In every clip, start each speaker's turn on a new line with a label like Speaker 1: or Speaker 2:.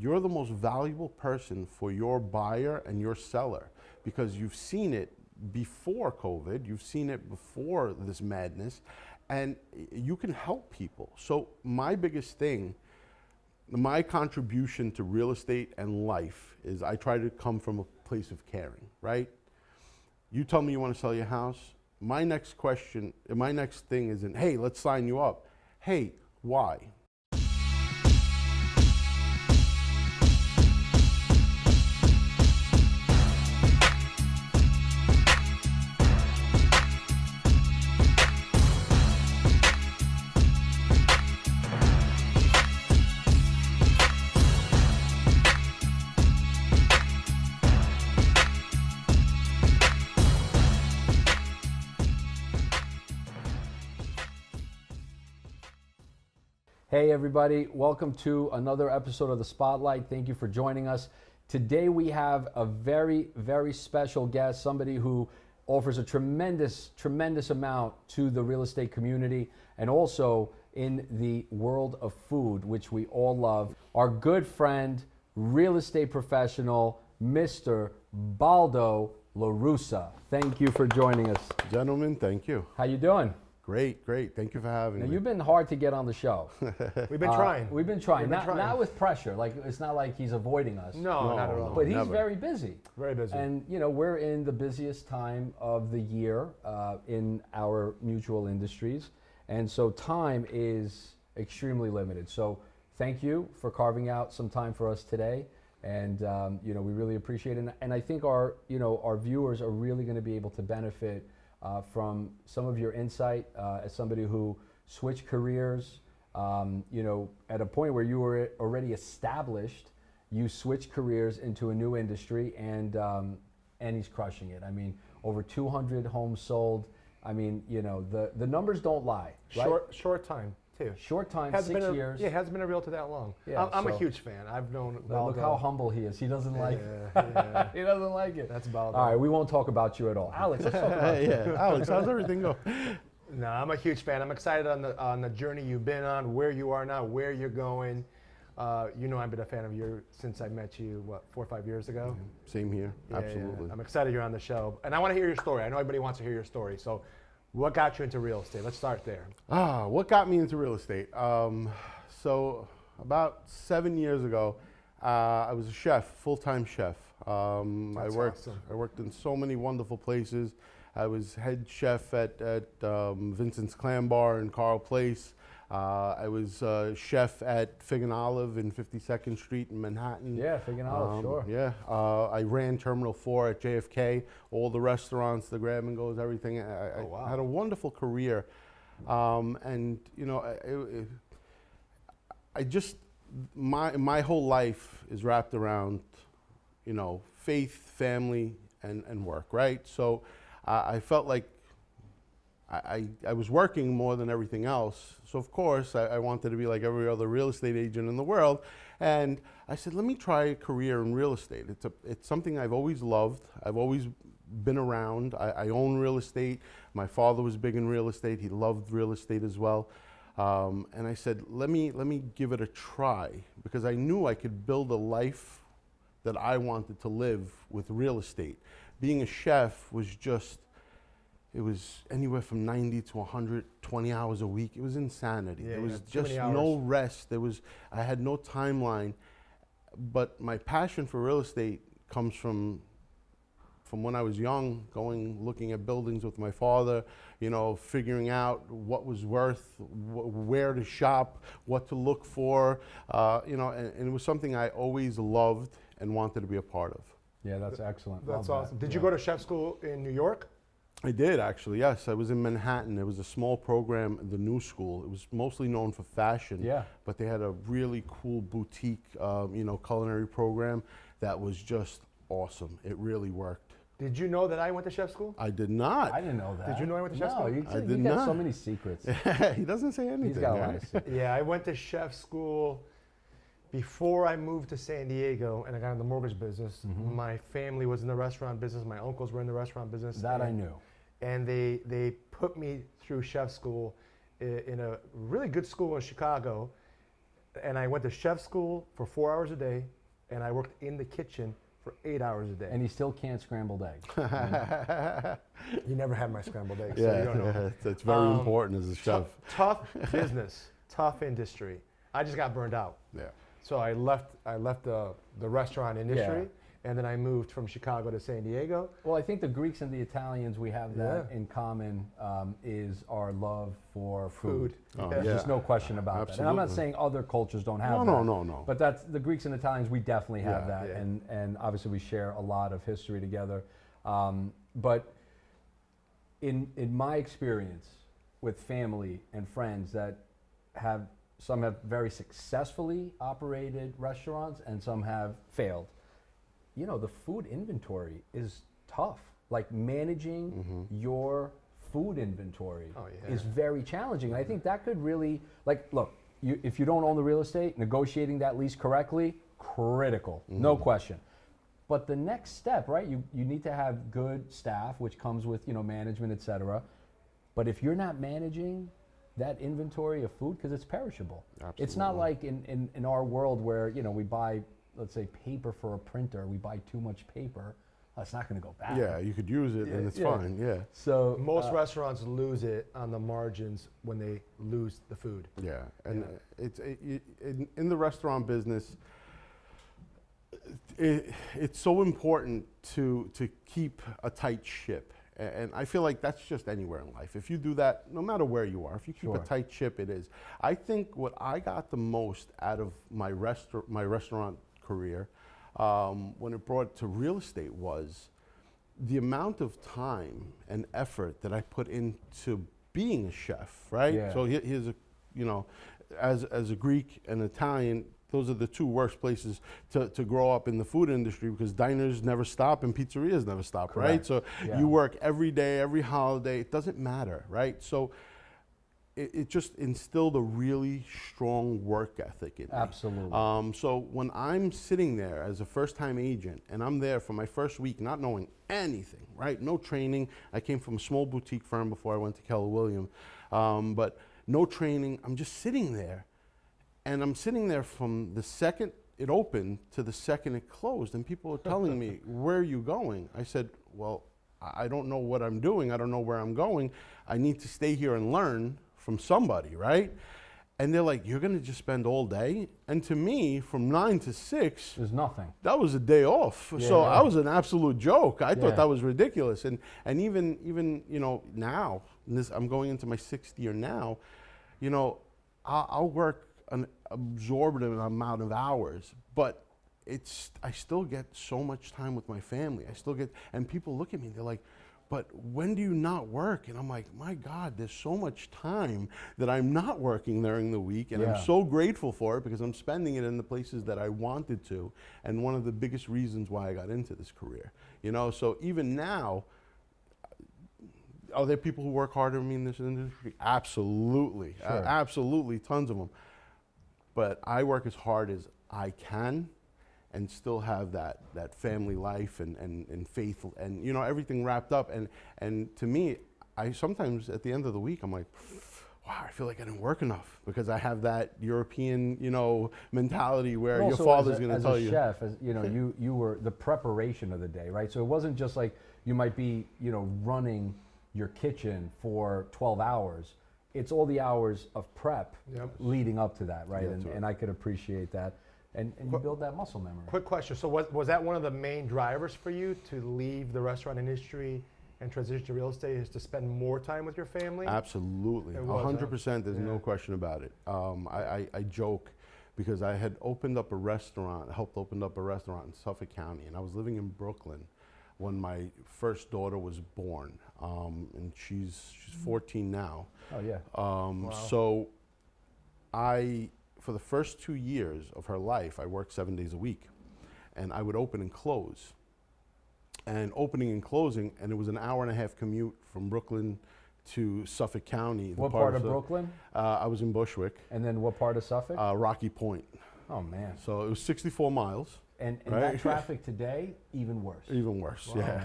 Speaker 1: you're the most valuable person for your buyer and your seller, because you've seen it before COVID, you've seen it before this madness, and you can help people. So my biggest thing, my contribution to real estate and life is I try to come from a place of caring, right? You tell me you want to sell your house. My next thing isn't, hey, let's sign you up. Hey, why?
Speaker 2: Hey everybody, welcome to another episode of The Spotlight. Thank you for joining us. Today we have a very, very special guest, somebody who offers a tremendous amount to the real estate community and also in the world of food, which we all love. Our good friend, real estate professional, Mr. Baldo LaRussa. Thank you for joining us.
Speaker 1: Gentlemen, thank you.
Speaker 2: How you doing?
Speaker 1: Great. Thank you for having me.
Speaker 2: Now, you've been hard to get on the show.
Speaker 3: We've been trying.
Speaker 2: We've been trying. Not with pressure. Like, it's not like he's avoiding us.
Speaker 3: No, not at all.
Speaker 2: But he's
Speaker 1: never.
Speaker 2: very busy.
Speaker 3: Very busy.
Speaker 2: And, you know, we're in the busiest time of the year in our mutual industries. And so time is extremely limited. So thank you for carving out some time for us today. And, you know, we really appreciate it. And I think our viewers are really going to be able to benefit from some of your insight as somebody who switched careers, you know, at a point where you were already established, you switched careers into a new industry, and he's crushing it. I mean, over 200 homes sold. I mean, you know, the numbers don't lie, right?
Speaker 3: Short time, too.
Speaker 2: Short time,
Speaker 3: hasn't
Speaker 2: 6
Speaker 3: been
Speaker 2: years.
Speaker 3: Yeah, hasn't been a realtor that long.
Speaker 2: Yeah,
Speaker 3: I'm a huge fan. I've known Baldo.
Speaker 2: Look how humble he is. He doesn't like it.
Speaker 3: Yeah.
Speaker 2: He doesn't like it.
Speaker 3: That's Baldo.
Speaker 2: All right, we won't talk about you at all. Alex, let's talk about you.
Speaker 1: Yeah, Alex, how's everything go?
Speaker 3: No, I'm a huge fan. I'm excited on the journey you've been on, where you are now, where you're going. You know, I've been a fan of yours since I met you, 4 or 5 years ago?
Speaker 1: Same here,
Speaker 3: Yeah,
Speaker 1: absolutely.
Speaker 3: yeah. I'm excited you're on the show. And I want to hear your story. I know everybody wants to hear your story. So what got you into real estate? Let's start there.
Speaker 1: What got me into real estate? So about 7 years ago, I was a chef, full-time chef.
Speaker 3: That's awesome.
Speaker 1: I worked in so many wonderful places. I was head chef at Vincent's Clam Bar in Carl Place. I was chef at Fig and Olive in 52nd Street in Manhattan.
Speaker 2: Yeah, Fig and Olive, sure.
Speaker 1: Yeah, I ran Terminal 4 at JFK, all the restaurants, the grab and goes, everything. I had a wonderful career. And, you know, my whole life is wrapped around, you know, faith, family, and work, right? So I felt like I was working more than everything else. So of course I wanted to be like every other real estate agent in the world. And I said, let me try a career in real estate. It's something I've always loved. I've always been around. I own real estate. My father was big in real estate. He loved real estate as well. And I said, let me give it a try, because I knew I could build a life that I wanted to live with real estate. Being a chef was just, it was anywhere from 90 to 120 hours a week. It was insanity.
Speaker 3: Yeah,
Speaker 1: there was
Speaker 3: too
Speaker 1: just
Speaker 3: many hours.
Speaker 1: no rest. I had no timeline. But my passion for real estate comes from when I was young, looking at buildings with my father, you know, figuring out what was worth, where to shop, what to look for, you know, and it was something I always loved and wanted to be a part of.
Speaker 2: Yeah, that's excellent.
Speaker 3: That's
Speaker 2: Love
Speaker 3: awesome.
Speaker 2: that.
Speaker 3: Did you go to chef school in New York?
Speaker 1: I did, actually, yes. I was in Manhattan. It was a small program, the New School. It was mostly known for fashion,
Speaker 2: Yeah.
Speaker 1: but they had a really cool boutique, you know, culinary program that was just awesome. It really worked.
Speaker 3: Did you know that I went to chef school?
Speaker 1: I did not.
Speaker 2: I didn't know that.
Speaker 3: Did you know I went to chef
Speaker 2: No,
Speaker 3: school?
Speaker 2: you
Speaker 1: I did
Speaker 2: got
Speaker 1: not.
Speaker 2: so many secrets.
Speaker 1: He doesn't say anything.
Speaker 2: He's got a lot
Speaker 1: right?
Speaker 2: of secrets.
Speaker 3: Yeah, I went to chef school before I moved to San Diego and I got in the mortgage business.
Speaker 2: Mm-hmm.
Speaker 3: My family was in the restaurant business. My uncles were in the restaurant business.
Speaker 2: That I knew.
Speaker 3: And they put me through chef school in a really good school in Chicago. and I went to chef school for 4 hours a day, and I worked in the kitchen for 8 hours a day.
Speaker 2: And he still can't scrambled eggs.
Speaker 3: You never had my scrambled eggs, so
Speaker 1: Yeah,
Speaker 3: you don't know.
Speaker 1: yeah, it's very important as a chef.
Speaker 3: Tough business, tough industry. I just got burned out.
Speaker 1: Yeah.
Speaker 3: So I left the restaurant industry, and then I moved from Chicago to San Diego.
Speaker 2: Well, I think the Greeks and the Italians, we have that
Speaker 3: Yeah.
Speaker 2: in common, is our love for food.
Speaker 1: Oh,
Speaker 2: There's
Speaker 1: yeah.
Speaker 2: just no question about that. And I'm not
Speaker 1: Absolutely.
Speaker 2: saying other cultures don't have
Speaker 1: No,
Speaker 2: that.
Speaker 1: no.
Speaker 2: But that's the Greeks and Italians, we definitely have
Speaker 1: Yeah.
Speaker 2: that.
Speaker 3: Yeah.
Speaker 2: And obviously we share a lot of history together. But in my experience with family and friends that some have very successfully operated restaurants and some have failed, you know, the food inventory is tough. Like managing your food inventory
Speaker 3: Oh, yeah.
Speaker 2: is very challenging. And I think that could really, like, look, if you don't own the real estate, negotiating that lease correctly, critical, no question. But the next step, right, you need to have good staff, which comes with, you know, management, et cetera. But if you're not managing that inventory of food, because it's perishable. It's not like in our world where, you know, we buy, let's say, paper for a printer, we buy too much paper, it's not going to go bad.
Speaker 1: Yeah, you could use it and it's
Speaker 2: Yeah.
Speaker 1: fine. Yeah.
Speaker 2: So
Speaker 3: Most restaurants lose it on the margins when they lose the food.
Speaker 1: Yeah, and in the restaurant business, it's so important to keep a tight ship, and I feel like that's just anywhere in life. If you do that, no matter where you are, if you keep
Speaker 2: Sure.
Speaker 1: a tight ship, it is. I think what I got the most out of my restaurant career, when it brought to real estate, was the amount of time and effort that I put into being a chef, right?
Speaker 2: Yeah.
Speaker 1: So here's a, you know, as a Greek and Italian, those are the two worst places to grow up in the food industry, because diners never stop and pizzerias never stop, right?
Speaker 2: Correct.
Speaker 1: So
Speaker 2: Yeah.
Speaker 1: you work every day, every holiday, it doesn't matter, right? So it just instilled a really strong work ethic in me.
Speaker 2: Absolutely.
Speaker 1: So when I'm sitting there as a first-time agent and I'm there for my first week not knowing anything, right? No training. I came from a small boutique firm before I went to Keller Williams, but no training. I'm just sitting there, and I'm sitting there from the second it opened to the second it closed, and people are telling me, "Where are you going?" I said, "Well, I don't know what I'm doing. I don't know where I'm going. I need to stay here and learn from somebody, right?" And they're like, "You're going to just spend all day?" And to me, from 9 to 6,
Speaker 2: There's nothing.
Speaker 1: that was a day off. So
Speaker 2: Yeah.
Speaker 1: I was an absolute joke. I
Speaker 2: Yeah.
Speaker 1: thought that was ridiculous. And even you know, now, I'm going into my 6th year now, you know, I'll work an absorbent amount of hours, but I still get so much time with my family. I still get, and people look at me, they're like, "But when do you not work?" And I'm like, my God, there's so much time that I'm not working during the week, and
Speaker 2: Yeah.
Speaker 1: I'm so grateful for it because I'm spending it in the places that I wanted to, and one of the biggest reasons why I got into this career. You know, so even now, are there people who work harder than me in this industry? Absolutely,
Speaker 2: Sure.
Speaker 1: absolutely, tons of them. But I work as hard as I can and still have that family life and faith and, you know, everything wrapped up. And to me, I sometimes at the end of the week, I'm like, wow, I feel like I didn't work enough, because I have that European, you know, mentality where your
Speaker 2: Also,
Speaker 1: father's going to tell
Speaker 2: as a
Speaker 1: you.
Speaker 2: chef, as you know, you were the preparation of the day, right? So it wasn't just like you might be, you know, running your kitchen for 12 hours. It's all the hours of prep
Speaker 3: Yep.
Speaker 2: leading up to that, right?
Speaker 1: Yeah, that's right.
Speaker 2: And I could appreciate that. And you build that muscle memory.
Speaker 3: Quick question. So was that one of the main drivers for you to leave the restaurant industry and transition to real estate, is to spend more time with your family?
Speaker 1: Absolutely,
Speaker 3: It was, huh?
Speaker 1: 100%. There's no
Speaker 3: Yeah.
Speaker 1: question about it. I joke because I had opened up a restaurant, helped open up a restaurant in Suffolk County, and I was living in Brooklyn when my first daughter was born, and she's 14 now.
Speaker 2: Oh yeah.
Speaker 1: So for the first 2 years of her life, I worked 7 days a week, and I would open and close. And opening and closing, and it was an hour and a half commute from Brooklyn to Suffolk County.
Speaker 2: What part of Brooklyn?
Speaker 1: I was in Bushwick,
Speaker 2: And then what part of Suffolk?
Speaker 1: Rocky Point.
Speaker 2: Oh man.
Speaker 1: So it was 64 miles,
Speaker 2: And
Speaker 1: right?
Speaker 2: that traffic today, even worse.
Speaker 1: even worse,
Speaker 2: Wow.
Speaker 1: yeah.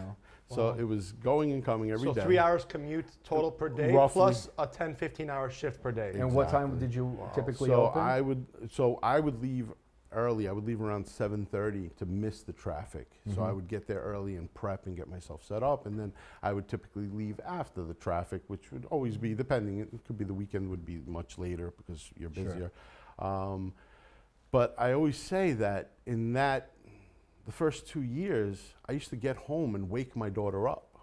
Speaker 1: So it was going and coming every day.
Speaker 3: So 3 hours commute total per day,
Speaker 1: Roughly.
Speaker 3: plus a 10, 15-hour shift per day.
Speaker 2: And what time
Speaker 1: Exactly.
Speaker 2: did you typically
Speaker 1: So
Speaker 2: open?
Speaker 1: I would leave early. I would leave around 7:30 to miss the traffic. So I would get there early and prep and get myself set up, and then I would typically leave after the traffic, which would always be, depending, it could be the weekend would be much later because you're
Speaker 2: Sure.
Speaker 1: busier. But I always say that the first 2 years, I used to get home and wake my daughter up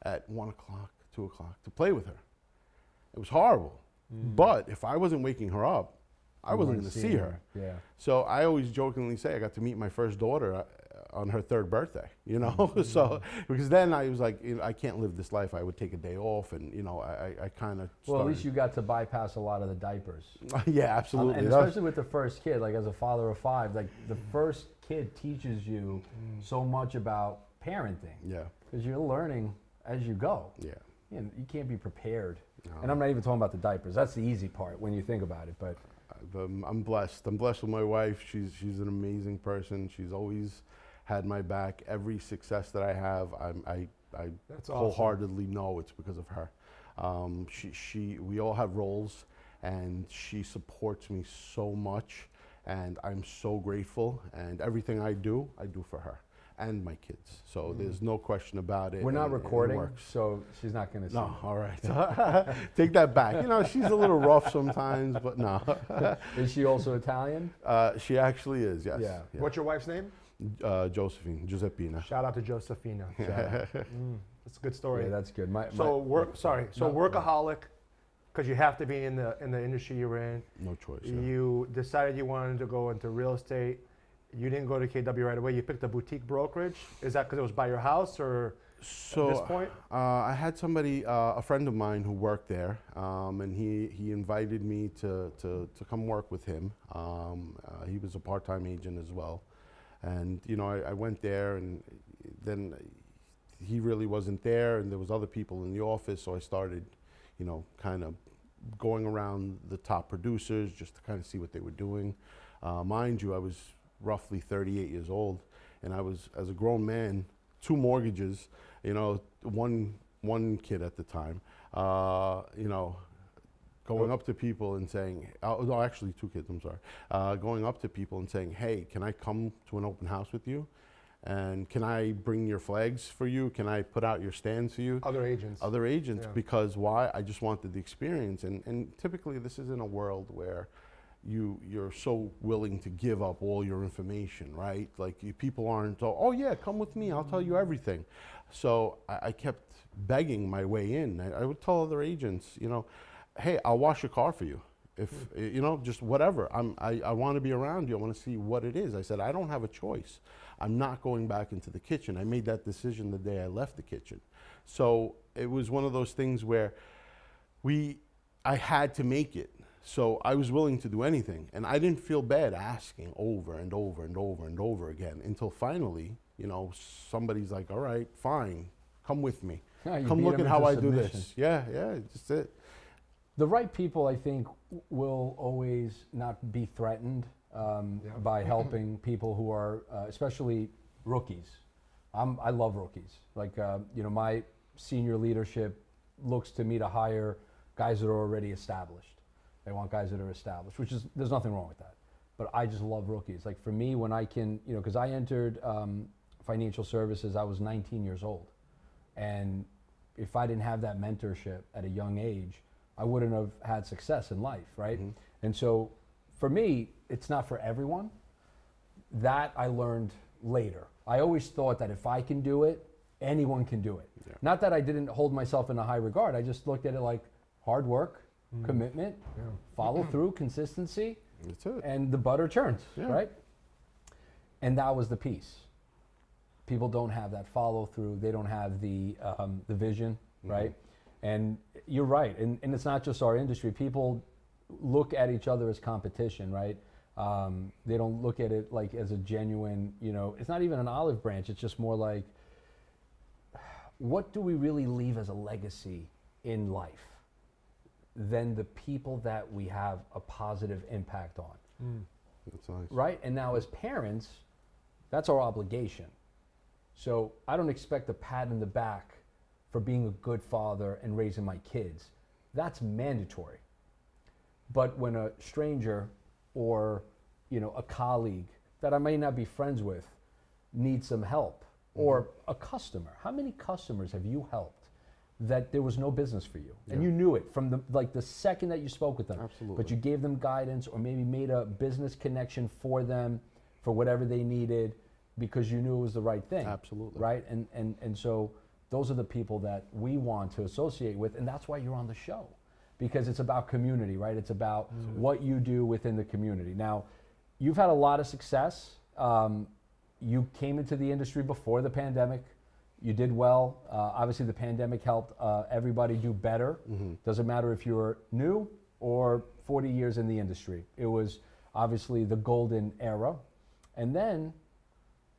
Speaker 1: at 1 o'clock, 2 o'clock to play with her. It was horrible. But if I wasn't waking her up, I
Speaker 2: You
Speaker 1: wasn't
Speaker 2: weren't
Speaker 1: going to
Speaker 2: seeing
Speaker 1: see her.
Speaker 2: Yeah.
Speaker 1: So I always jokingly say I got to meet my first daughter on her 3rd birthday, you know? So, because then I was like, I can't live this life. I would take a day off and, I kind of
Speaker 2: Well, at least you got to bypass a lot of the diapers.
Speaker 1: Yeah, absolutely.
Speaker 2: And
Speaker 1: That was-
Speaker 2: especially with the first kid, like as a father of 5, like the first kid teaches you so much about parenting
Speaker 1: yeah,
Speaker 2: because you're learning as you go.
Speaker 1: yeah.
Speaker 2: You can't be prepared.
Speaker 1: No.
Speaker 2: And I'm not even talking about the diapers. That's the easy part when you think about it. But
Speaker 1: I'm blessed. I'm blessed with my wife. She's an amazing person. She's always had my back. Every success that I have, I
Speaker 3: That's awesome.
Speaker 1: wholeheartedly know it's because of her. We all have roles, and she supports me so much, and I'm so grateful. And everything I do for her and my kids. So there's no question about it.
Speaker 2: we're not
Speaker 1: and it
Speaker 2: recording,
Speaker 1: works.
Speaker 2: so she's not going to see.
Speaker 1: No, all right. Take that back. She's a little rough sometimes, but no.
Speaker 2: Is she also Italian?
Speaker 1: She actually is, yes.
Speaker 2: Yeah.
Speaker 3: What's your wife's name?
Speaker 1: Josephine, Giuseppina.
Speaker 3: Shout out to Josephina. Shout out. That's a good story.
Speaker 2: Yeah, that's good.
Speaker 3: So
Speaker 2: No.
Speaker 3: workaholic, because you have to be in the industry you're in.
Speaker 1: No choice. Yeah.
Speaker 3: You decided you wanted to go into real estate. You didn't go to KW right away. You picked a boutique brokerage. Is that because it was by your house, or
Speaker 1: So
Speaker 3: at this point?
Speaker 1: I had somebody, a friend of mine who worked there, and he invited me to come work with him. He was a part-time agent as well. And, I went there, and then he really wasn't there, and there was other people in the office, so I started, kind of going around the top producers just to kind of see what they were doing. Mind you, I was roughly 38 years old, and I was, as a grown man, 2 mortgages, one kid at the time, going up to people and saying, no, actually 2 kids, I'm sorry, going up to people and saying, hey, can I come to an open house with you? And can I bring your flags for you? Can I put out your stands for you?
Speaker 3: Other agents.
Speaker 1: Other agents,
Speaker 3: Yeah.
Speaker 1: because why? I just wanted the experience. And typically this is in a world where you're so willing to give up all your information, right? Like people aren't, oh yeah, come with me, I'll tell you everything. So I kept begging my way in. I would tell other agents, hey, I'll wash your car for you. If, just whatever. I want to be around you. I want to see what it is. I said, I don't have a choice. I'm not going back into the kitchen. I made that decision the day I left the kitchen. So it was one of those things where I had to make it. So I was willing to do anything. And I didn't feel bad asking over and over and over and over again until finally, somebody's like, all right, fine, come with me.
Speaker 2: Yeah, you
Speaker 1: Come
Speaker 2: beat
Speaker 1: look
Speaker 2: them
Speaker 1: at how
Speaker 2: into
Speaker 1: I do
Speaker 2: submission.
Speaker 1: this. Yeah, just it.
Speaker 2: The right people, I think, will always not be threatened by helping people who are, especially rookies. I love rookies. Like, my senior leadership looks to me to hire guys that are already established. They want guys that are established, there's nothing wrong with that. But I just love rookies. Like for me, when I can, because I entered financial services, I was 19 years old. And if I didn't have that mentorship at a young age, I wouldn't have had success in life, right?
Speaker 1: Mm-hmm.
Speaker 2: And so for me, it's not for everyone. That I learned later. I always thought that if I can do it, anyone can do it.
Speaker 1: Yeah.
Speaker 2: Not that I didn't hold myself in a high regard. I just looked at it like hard work, commitment, follow through, consistency,
Speaker 1: That's it.
Speaker 2: and the butter churns,
Speaker 1: Yeah.
Speaker 2: right? And that was the piece. People don't have that follow through. They don't have the vision, right? And you're right. And it's not just our industry. People look at each other as competition, right? They don't look at it like as a genuine, it's not even an olive branch. It's just more like, what do we really leave as a legacy in life than the people that we have a positive impact on?
Speaker 1: That's nice.
Speaker 2: Right? And now as parents, that's our obligation. So I don't expect a pat in the back for being a good father and raising my kids. That's mandatory. But when a stranger or a colleague that I may not be friends with needs some help, or a customer, how many customers have you helped that there was no business for you and you knew it from the second that you spoke with them?
Speaker 1: Absolutely.
Speaker 2: But you gave them guidance or maybe made a business connection for them for whatever they needed because you knew it was the right thing.
Speaker 1: Absolutely.
Speaker 2: Right? And so those are the people that we want to associate with, and that's why you're on the show, because it's about community, right? It's about what you do within the community. Now, you've had a lot of success. You came into the industry before the pandemic. You did well. Obviously, the pandemic helped everybody do better. Doesn't matter if you're new or 40 years in the industry. It was obviously the golden era. And then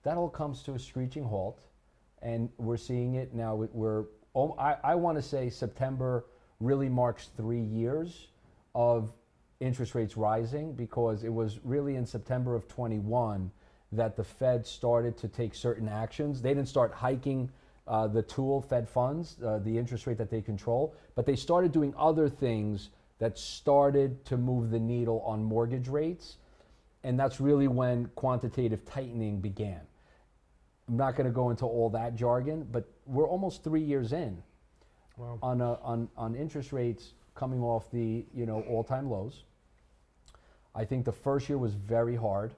Speaker 2: that all comes to a screeching halt. And we're seeing it now. I want to say September really marks 3 years of interest rates rising, because it was really in September of 21 that the Fed started to take certain actions. They didn't start hiking the tool, Fed funds, the interest rate that they control, but they started doing other things that started to move the needle on mortgage rates. And that's really when quantitative tightening began. I'm not going to go into all that jargon, but we're almost 3 years in.
Speaker 3: Wow.
Speaker 2: on interest rates coming off the all-time lows. I think the first year was very hard.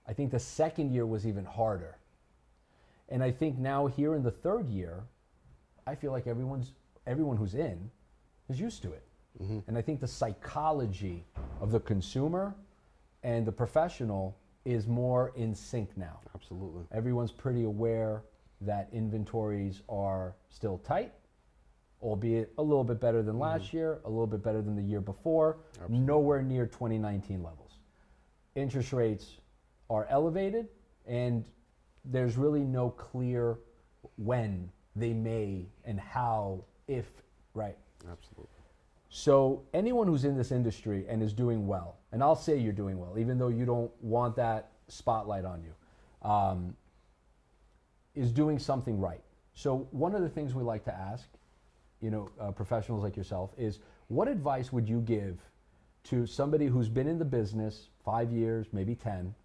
Speaker 2: I think the second year was even harder. And I think now here in the third year, I feel like everyone who's in is used to it. And I think the psychology of the consumer and the professional is more in sync now.
Speaker 1: Absolutely.
Speaker 2: Everyone's pretty aware that inventories are still tight, albeit a little bit better than last year, a little bit better than the year before, nowhere near 2019 levels. Interest rates are elevated, and there's really no clear when they may and how, if, right?
Speaker 1: Absolutely.
Speaker 2: So anyone who's in this industry and is doing well, and I'll say you're doing well, even though you don't want that spotlight on you, is doing something right. So one of the things we like to ask, professionals like yourself, is what advice would you give to somebody who's been in the business 5 years, maybe 10,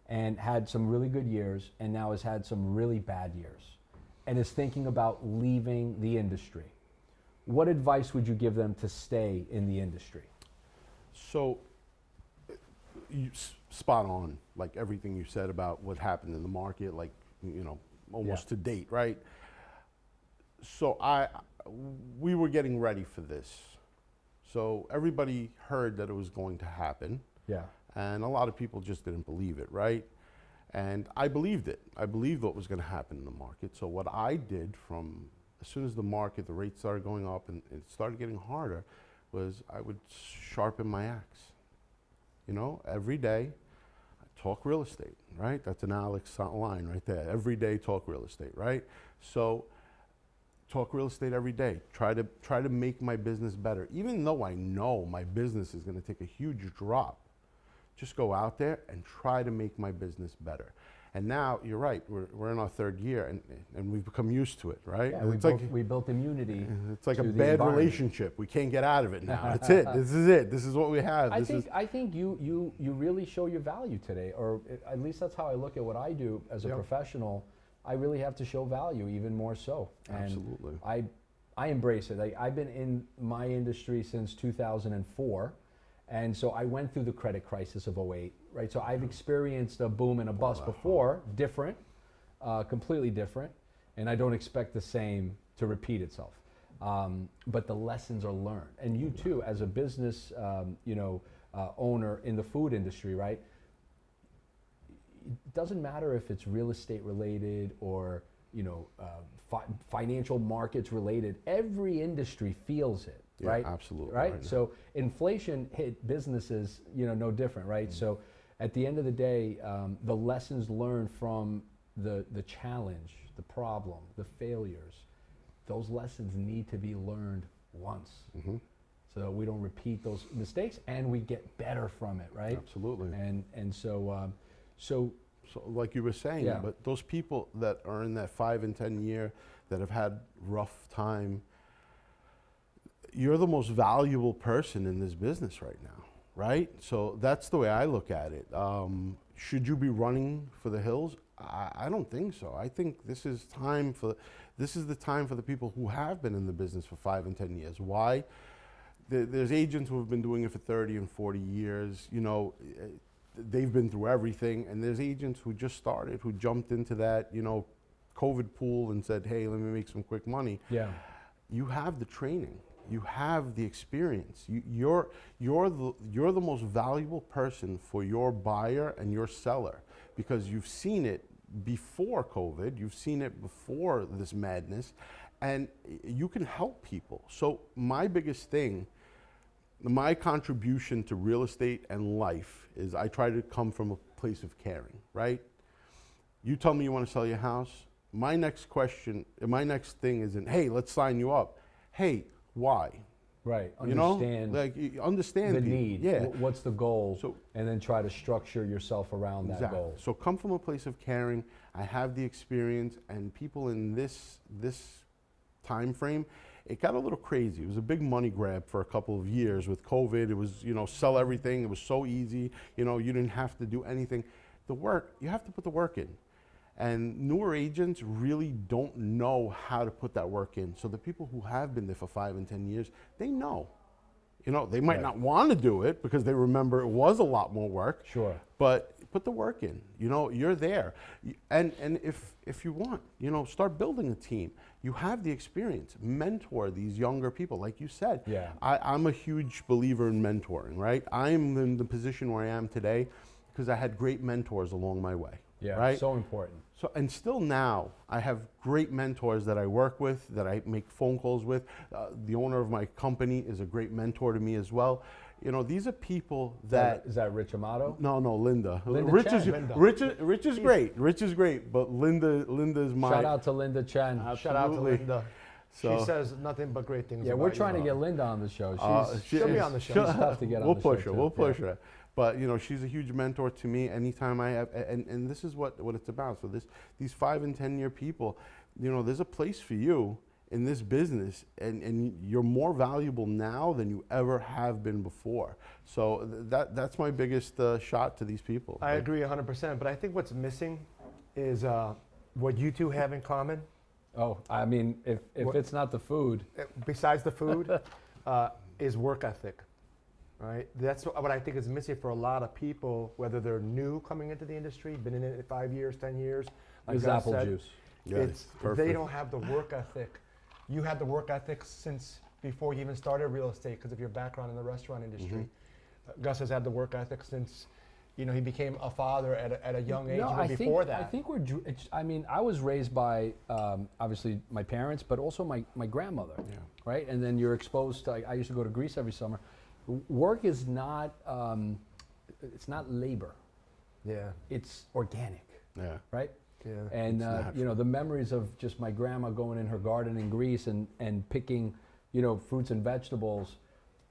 Speaker 2: and had some really good years, and now has had some really bad years, and is thinking about leaving the industry? What advice would you give them to stay in the industry?
Speaker 1: So, spot on, like everything you said about what happened in the market, like, almost to date, right? So we were getting ready for this. So everybody heard that it was going to happen.
Speaker 2: Yeah.
Speaker 1: And a lot of people just didn't believe it, right? And I believed it. I believed what was going to happen in the market. So what I did from as soon as the rates started going up and it started getting harder, was I would sharpen my axe. Every day, I talk real estate, right? That's an Alex line right there. Every day, talk real estate, right? So talk real estate every day. Try to make my business better. Even though I know my business is going to take a huge drop, just go out there and try to make my business better. And now, you're right, we're in our third year, and we've become used to it, right?
Speaker 2: Yeah,
Speaker 1: we
Speaker 2: built immunity.
Speaker 1: It's like a
Speaker 2: to the
Speaker 1: bad
Speaker 2: environment.
Speaker 1: relationship. We can't get out of it now. That's it. This is it. This is what we have.
Speaker 2: I think you really show your value today, or at least that's how I look at what I do as a professional. I really have to show value, even more so. And
Speaker 1: Absolutely.
Speaker 2: I embrace it. I've been in my industry since 2004. And so I went through the credit crisis of '08, right? So I've experienced a boom and a bust before, different, completely different, and I don't expect the same to repeat itself. But the lessons are learned. And you too, as a business, owner in the food industry, right? It doesn't matter if it's real estate related or, financial markets related. Every industry feels it.
Speaker 1: Yeah,
Speaker 2: right?
Speaker 1: absolutely.
Speaker 2: Right? So inflation hit businesses, no different, right? So at the end of the day, the lessons learned from the challenge, the problem, the failures, those lessons need to be learned once. So that we don't repeat those mistakes and we get better from it, right?
Speaker 1: Absolutely.
Speaker 2: And so
Speaker 1: So like you were saying,
Speaker 2: Yeah.
Speaker 1: but those people that are in that 5 and 10 year that have had rough time, you're the most valuable person in this business right now, right? So that's the way I look at it. Should you be running for the hills? I don't think so. I think this is the time for the people who have been in the business for 5 and 10 years. Why? There's agents who have been doing it for 30 and 40 years. You know, they've been through everything, and there's agents who just started, who jumped into that, you know, COVID pool and said, hey, let me make some quick money.
Speaker 2: Yeah.
Speaker 1: You have the training. You have the experience. You're the most valuable person for your buyer and your seller, because you've seen it before COVID, you've seen it before this madness, and you can help people. So my biggest thing, my contribution to real estate and life is I try to come from a place of caring, right? You tell me you want to sell your house. My next thing isn't, hey, let's sign you up. Hey, why?
Speaker 2: Right.
Speaker 1: You know,
Speaker 2: Understand
Speaker 1: like understand
Speaker 2: the
Speaker 1: people.
Speaker 2: need.
Speaker 1: Yeah.
Speaker 2: What's the goal?
Speaker 1: So-
Speaker 2: and then try to structure yourself around that
Speaker 1: Exactly.
Speaker 2: goal.
Speaker 1: So come from a place of caring. I have the experience, and people in this time frame, it got a little crazy. It was a big money grab for a couple of years with COVID. It was, you know, sell everything. It was so easy. You know, you didn't have to do anything. The work, you have to put the work in. And newer agents really don't know how to put that work in. So the people who have been there for 5 and 10 years, they know. You know, they might
Speaker 2: Right.
Speaker 1: not want to do it because they remember it was a lot more work.
Speaker 2: Sure.
Speaker 1: But put the work in. You know, you're there. And if you want, you know, start building a team. You have the experience. Mentor these younger people. Like you said,
Speaker 2: Yeah.
Speaker 1: I'm a huge believer in mentoring, right? I'm in the position where I am today because I had great mentors along my way.
Speaker 2: Yeah.
Speaker 1: Right?
Speaker 2: So important.
Speaker 1: So, and still now, I have great mentors that I work with, that I make phone calls with. The owner of my company is a great mentor to me as well. You know, these are people that...
Speaker 2: Is that Rich Amato?
Speaker 1: No, Linda.
Speaker 2: Linda
Speaker 1: Rich
Speaker 2: Chen.
Speaker 1: is
Speaker 3: Linda.
Speaker 1: Rich is great. Rich is great, but Linda's my...
Speaker 2: Shout out to Linda Chen.
Speaker 3: Shout out to
Speaker 1: Absolutely.
Speaker 3: Linda.
Speaker 1: So-
Speaker 3: She says nothing but great things.
Speaker 2: Yeah,
Speaker 3: about
Speaker 2: we're
Speaker 3: you.
Speaker 2: trying to get Linda on the show.
Speaker 3: she'll be on the show.
Speaker 2: She's tough to get on
Speaker 1: We'll
Speaker 2: the
Speaker 1: push
Speaker 2: show,
Speaker 1: her.
Speaker 2: too.
Speaker 1: We'll push
Speaker 2: Yeah.
Speaker 1: her. But you know, she's a huge mentor to me. Anytime I have, and this is what it's about. So these 5 and 10 year people, you know, there's a place for you in this business, and you're more valuable now than you ever have been before. So that's my biggest shot to these people.
Speaker 3: I agree 100%. But I think what's missing is what you two have in common.
Speaker 2: Oh, I mean, if
Speaker 3: What-
Speaker 2: it's not the food,
Speaker 3: Besides the food, is work ethic. Right? That's what I think is missing for a lot of people, whether they're new coming into the industry, been in it 5 years, 10 years. Like
Speaker 2: is
Speaker 3: Gus
Speaker 2: apple
Speaker 3: said,
Speaker 2: juice.
Speaker 1: Yeah,
Speaker 3: it's they
Speaker 1: perfect.
Speaker 3: don't have the work ethic. You had the work ethic since before you even started real estate because of your background in the restaurant industry. Gus has had the work ethic since, you know, he became a father at a young age.
Speaker 2: No,
Speaker 3: even
Speaker 2: I
Speaker 3: before
Speaker 2: think,
Speaker 3: that.
Speaker 2: I think I mean, I was raised by obviously my parents, but also my grandmother,
Speaker 1: Yeah.
Speaker 2: right? And then you're exposed to, I used to go to Greece every summer. Work is not, it's not labor.
Speaker 3: Yeah.
Speaker 2: It's organic,
Speaker 1: Yeah.
Speaker 2: right?
Speaker 3: Yeah.
Speaker 2: And
Speaker 1: It's
Speaker 2: you know, the memories of just my grandma going in her garden in Greece and picking, you know, fruits and vegetables.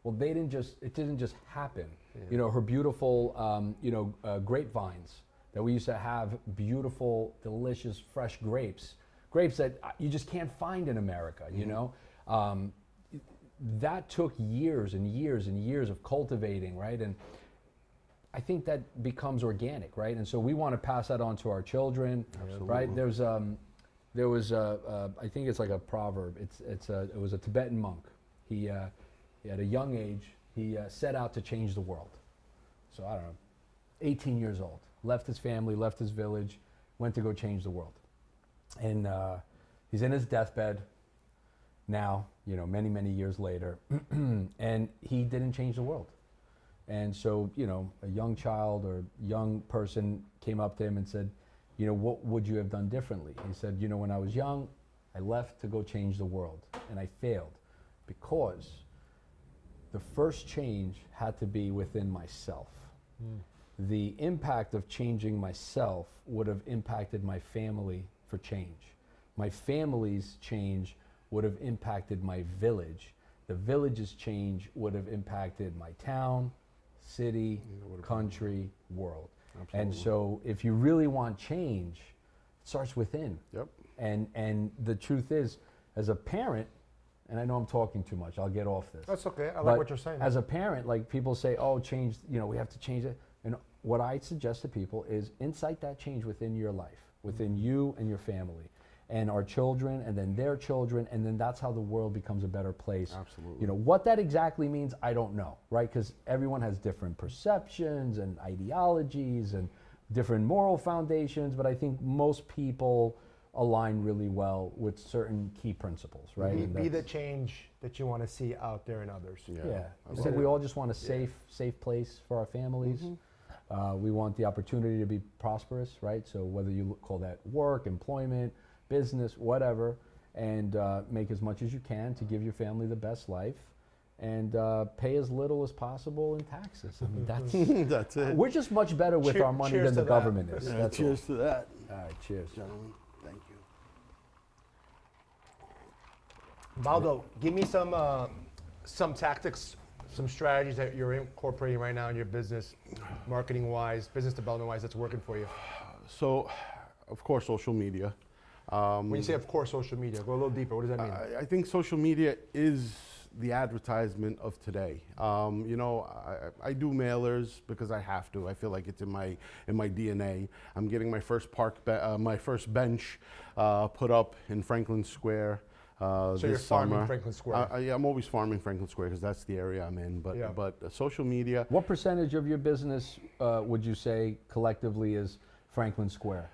Speaker 2: Well, it didn't just happen.
Speaker 3: Yeah.
Speaker 2: You know, her beautiful, you know, grapevines that we used to have, beautiful, delicious, fresh grapes that you just can't find in America. You know, that took years and years and years of cultivating, right? And I think that becomes organic, right? And so we want to pass that on to our children, right? There was I think it's like a proverb. It was a Tibetan monk. He at a young age he set out to change the world. So I don't know, 18 years old, left his family, left his village, went to go change the world, and he's in his deathbed now, you know, many years later, and he didn't change the world. And so, you know, a young child or young person came up to him and said, you know, what would you have done differently? He said, you know, when I was young, I left to go change the world, and I failed because the first change had to be within myself. The impact of changing myself would have impacted my family for change. My family's change would have impacted my village. The village's change would have impacted my town, city, country, world. And
Speaker 1: Absolutely.
Speaker 2: so if you really want change, it starts within.
Speaker 1: Yep.
Speaker 2: And the truth is, as a parent, and I know I'm talking too much, I'll get off this.
Speaker 3: That's okay. I like
Speaker 2: But
Speaker 3: what you're saying.
Speaker 2: as a parent, like people say, oh, change, we have to change it. And what I suggest to people is incite that change within your life, within you and your family, and our children, and then their children, and then that's how the world becomes a better place.
Speaker 1: Absolutely.
Speaker 2: What that exactly means, I don't know, right? Because everyone has different perceptions and ideologies and different moral foundations, but I think most people align really well with certain key principles, right? And
Speaker 3: Be the
Speaker 2: that's-
Speaker 3: change that you want to see out there in others.
Speaker 2: yeah, I
Speaker 1: absolutely.
Speaker 2: think we all just want a safe place for our families. We want the opportunity to be prosperous, right? So whether you call that work, employment, business, whatever, and make as much as you can to give your family the best life, and pay as little as possible in taxes. I mean, that's
Speaker 1: That's it.
Speaker 2: we're just much better with our money
Speaker 3: cheers
Speaker 2: than the
Speaker 3: to that.
Speaker 2: government is.
Speaker 1: Yeah,
Speaker 2: That's
Speaker 1: cheers to that,
Speaker 2: all. All right, cheers.
Speaker 1: gentlemen. Thank you.
Speaker 3: Baldo, give me some tactics, some strategies that you're incorporating right now in your business, marketing-wise, business development-wise, that's working for you.
Speaker 1: So, of course, social media.
Speaker 3: When you say, of course, social media, go a little deeper. What does that mean?
Speaker 1: I think social media is the advertisement of today. I do mailers because I have to. I feel like it's in my DNA. I'm getting my first my first bench put up in Franklin Square.
Speaker 3: So
Speaker 1: this
Speaker 3: you're farming
Speaker 1: summer.
Speaker 3: Franklin Square.
Speaker 1: Yeah, I'm always farming Franklin Square because that's the area I'm in. But
Speaker 3: Yeah.
Speaker 1: Social media.
Speaker 2: What percentage of your business would you say collectively is Franklin Square?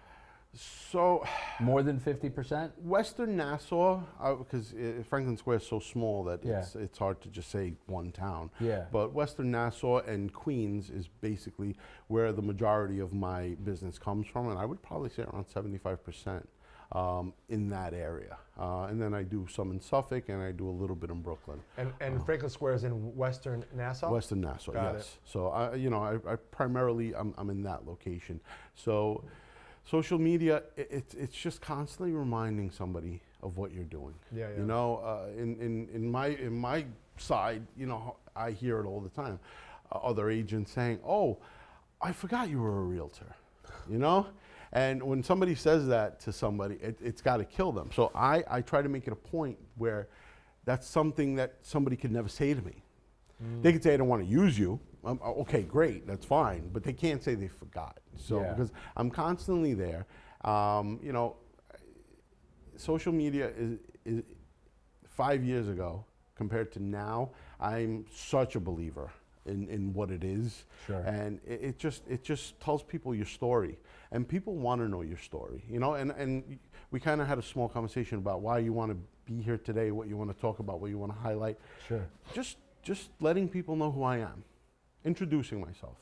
Speaker 1: So
Speaker 2: More than 50%?
Speaker 1: Western Nassau, because Franklin Square is so small that
Speaker 2: Yeah.
Speaker 1: it's hard to just say one town.
Speaker 2: Yeah.
Speaker 1: But Western Nassau and Queens is basically where the majority of my business comes from, and I would probably say around 75% in that area. And then I do some in Suffolk, and I do a little bit in Brooklyn.
Speaker 3: And Franklin Square is in Western Nassau?
Speaker 1: Western Nassau,
Speaker 3: Got
Speaker 1: yes. So I primarily I'm in that location. So social media, it's just constantly reminding somebody of what you're doing.
Speaker 3: Yeah, yeah.
Speaker 1: You know, in my side, I hear it all the time. Other agents saying, "Oh, I forgot you were a realtor," And when somebody says that to somebody, it's got to kill them. So I try to make it a point where that's something that somebody could never say to me. They could say, "I don't want to use you." Okay, great, that's fine. But they can't say they forgot. So
Speaker 2: Yeah.
Speaker 1: because I'm constantly there. Social media is 5 years ago compared to now. I'm such a believer in what it is.
Speaker 2: Sure.
Speaker 1: And it just tells people your story, and people want to know your story. And we kind of had a small conversation about why you want to be here today, what you want to talk about, what you want to highlight.
Speaker 2: Sure.
Speaker 1: Just letting people know who I am, introducing myself.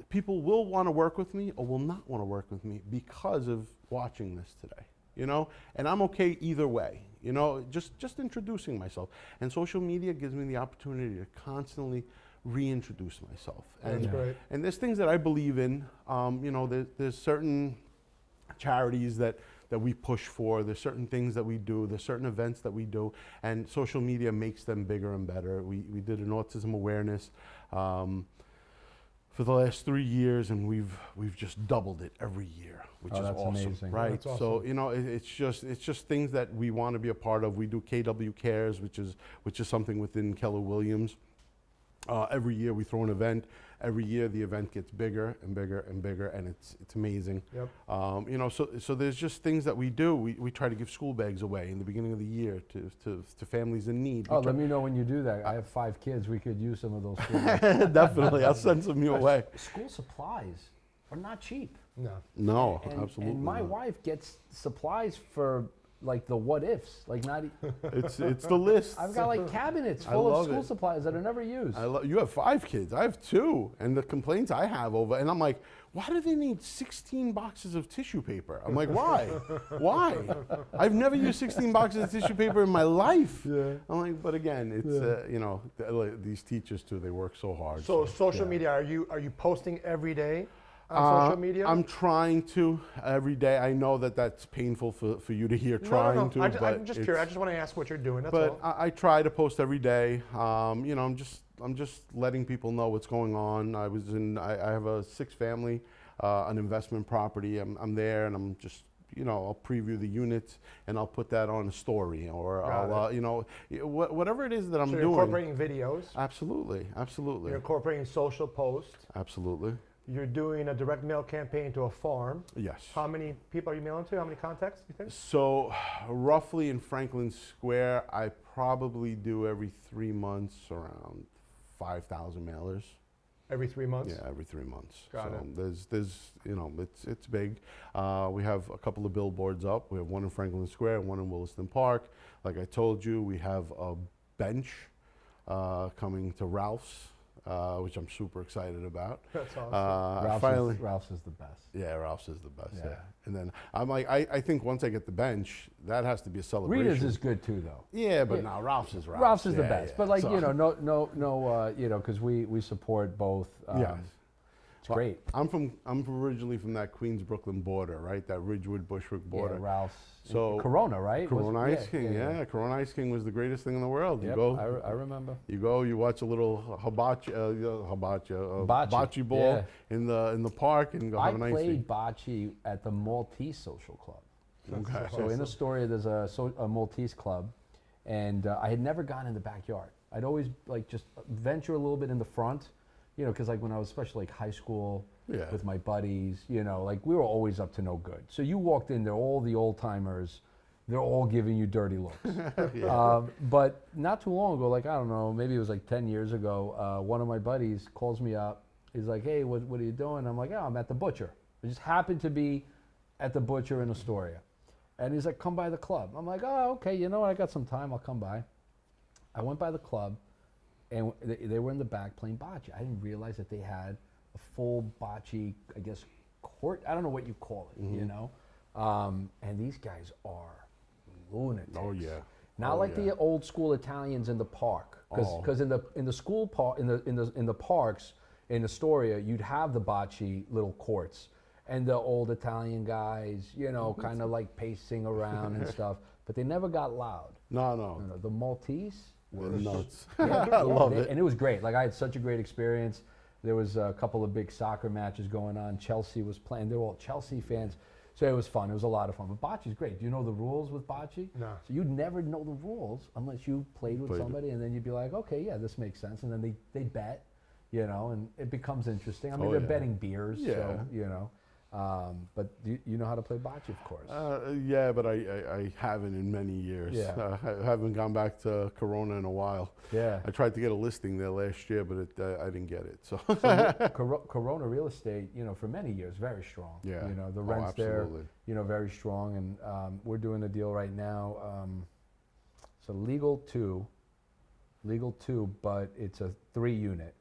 Speaker 1: People will want to work with me or will not want to work with me because of watching this today, and I'm okay either way, just introducing myself. And social media gives me the opportunity to constantly reintroduce myself.
Speaker 3: That's great.
Speaker 1: And there's things that I believe in. There's certain charities that we push for. There's certain things that we do. There's certain events that we do, and social media makes them bigger and better. We did an autism awareness for the last 3 years, and we've just doubled it every year, which is
Speaker 2: that's
Speaker 1: awesome,
Speaker 2: amazing.
Speaker 1: right?
Speaker 3: That's
Speaker 1: So
Speaker 3: awesome.
Speaker 1: it's just things that we want to be a part of. We do KW Cares, which is something within Keller Williams. Every year we throw an event. Every year the event gets bigger and bigger and bigger, and it's amazing.
Speaker 3: Yep.
Speaker 1: So there's just things that we do. We try to give school bags away in the beginning of the year to families in need.
Speaker 2: Oh, let me know when you do that. I have 5 kids. We could use some of those. School
Speaker 1: Definitely, I'll send some your way.
Speaker 2: School supplies are not cheap.
Speaker 3: No.
Speaker 1: No,
Speaker 2: And,
Speaker 1: absolutely.
Speaker 2: and my
Speaker 1: not.
Speaker 2: wife gets supplies for like the what ifs. Like not.
Speaker 1: It's the list.
Speaker 2: I've got like cabinets
Speaker 1: I
Speaker 2: full of
Speaker 1: love
Speaker 2: school
Speaker 1: it.
Speaker 2: supplies that are never used.
Speaker 1: You have 5 kids. I have 2, and the complaints I have over, and I'm like, why do they need 16 boxes of tissue paper? I'm like, why? Why? I've never used 16 boxes of tissue paper in my life.
Speaker 3: Yeah.
Speaker 1: I'm like, but again, it's these teachers too. They work so hard.
Speaker 3: So social
Speaker 1: yeah.
Speaker 3: media, are you posting every day on social media?
Speaker 1: I'm trying to every day. I know that that's painful for you to hear.
Speaker 3: No,
Speaker 1: Trying
Speaker 3: no, no.
Speaker 1: to,
Speaker 3: I'm
Speaker 1: but
Speaker 3: just
Speaker 1: it's-
Speaker 3: curious. I just want to ask what you're doing. That's
Speaker 1: But
Speaker 3: all.
Speaker 1: I try to post every day. I'm just I'm just letting people know what's going on. I have a 6-family, an investment property. I'm there, and I'm just, I'll preview the units, and I'll put that on a story, or
Speaker 3: Got
Speaker 1: I'll, whatever it is that I'm
Speaker 3: So you're
Speaker 1: doing.
Speaker 3: incorporating videos.
Speaker 1: Absolutely, absolutely,
Speaker 3: You're incorporating social posts.
Speaker 1: absolutely.
Speaker 3: You're doing a direct mail campaign to a farm.
Speaker 1: Yes.
Speaker 3: How many people are you mailing to? How many contacts, you think?
Speaker 1: So, roughly in Franklin Square, I probably do every 3 months around 5,000 mailers.
Speaker 3: Every 3 months?
Speaker 1: Yeah, every 3 months.
Speaker 3: Got
Speaker 1: so
Speaker 3: it.
Speaker 1: there's it's big. We have a couple of billboards up. We have one in Franklin Square, one in Williston Park. Like I told you, we have a bench coming to Ralph's, which I'm super excited about.
Speaker 3: That's awesome.
Speaker 2: Ralph's is the best.
Speaker 1: Yeah, Ralph's is the best.
Speaker 2: Yeah.
Speaker 1: Yeah. And then I'm like, I think once I get the bench, that has to be a celebration.
Speaker 2: Rita's is good too, though.
Speaker 1: Yeah, but
Speaker 2: Yeah.
Speaker 1: now Ralph's is Ralph's.
Speaker 2: Ralph's is the
Speaker 1: Yeah,
Speaker 2: best,
Speaker 1: yeah.
Speaker 2: but like
Speaker 1: So-
Speaker 2: no, because we support both.
Speaker 1: Yes.
Speaker 2: It's great.
Speaker 1: I'm originally from that Queens Brooklyn border, right? That Ridgewood Bushwick border.
Speaker 2: Yeah, Ralph's.
Speaker 1: So-
Speaker 2: Corona, right?
Speaker 1: Corona
Speaker 2: Was-
Speaker 1: Ice King, yeah, Corona Ice King was the greatest thing in the world.
Speaker 2: Yep,
Speaker 1: You go,
Speaker 2: I remember.
Speaker 1: you watch a little
Speaker 2: Bocce,
Speaker 1: bocce ball
Speaker 2: yeah.
Speaker 1: in the park, and go
Speaker 2: I
Speaker 1: have an ice
Speaker 2: played
Speaker 1: tea.
Speaker 2: bocce at the Maltese Social Club.
Speaker 1: Okay.
Speaker 2: So in the story, there's a Maltese club, and I had never gone in the backyard. I'd always like just venture a little bit in the front, because like when I was especially like high school
Speaker 1: Yeah.
Speaker 2: with my buddies, like we were always up to no good. So you walked in there, all the old timers, they're all giving you dirty looks.
Speaker 1: Yeah.
Speaker 2: But not too long ago, like I don't know, maybe it was like 10 years ago, one of my buddies calls me up. He's like, "Hey, what are you doing?" I'm like, "Oh, I'm at the butcher." I just happened to be at the butcher in Astoria. And he's like, "Come by the club." I'm like, "Oh, okay, you know what? I got some time. I'll come by." I went by the club, and they were in the back playing bocce. I didn't realize that they had a full bocce, I guess, court. I don't know what you call it, And these guys are lunatics.
Speaker 1: Oh yeah.
Speaker 2: Not
Speaker 1: Oh,
Speaker 2: like
Speaker 1: yeah.
Speaker 2: the old school Italians in the park, because
Speaker 1: Oh.
Speaker 2: in the school park in the parks in Astoria, you'd have the bocce little courts, and the old Italian guys, kind of like pacing around and stuff, but they never got loud.
Speaker 1: No.
Speaker 2: No, the Maltese were
Speaker 1: They're nuts.
Speaker 2: I
Speaker 1: love it.
Speaker 2: and it was great. Like I had such a great experience. There was a couple of big soccer matches going on. Chelsea was playing. They were all Chelsea fans. So it was fun. It was a lot of fun. But bocce's great. Do you know the rules with bocce?
Speaker 3: No.
Speaker 2: So you'd never know the rules unless you played with
Speaker 1: Played it.
Speaker 2: somebody, and then you'd be like, okay, yeah, this makes sense. And then they bet, and it becomes interesting. I mean,
Speaker 1: Oh,
Speaker 2: they're
Speaker 1: yeah.
Speaker 2: betting beers,
Speaker 1: Yeah.
Speaker 2: so. But you know how to play bocce, of course.
Speaker 1: Yeah, but I haven't in many years.
Speaker 2: Yeah.
Speaker 1: I haven't gone back to Corona in a while.
Speaker 2: Yeah.
Speaker 1: I tried to get a listing there last year, but I didn't get it. So
Speaker 2: Corona real estate, for many years, very strong.
Speaker 1: Yeah.
Speaker 2: The
Speaker 1: Oh,
Speaker 2: rents there,
Speaker 1: absolutely.
Speaker 2: very strong. And we're doing a deal right now. It's a legal two, but it's a 3-unit.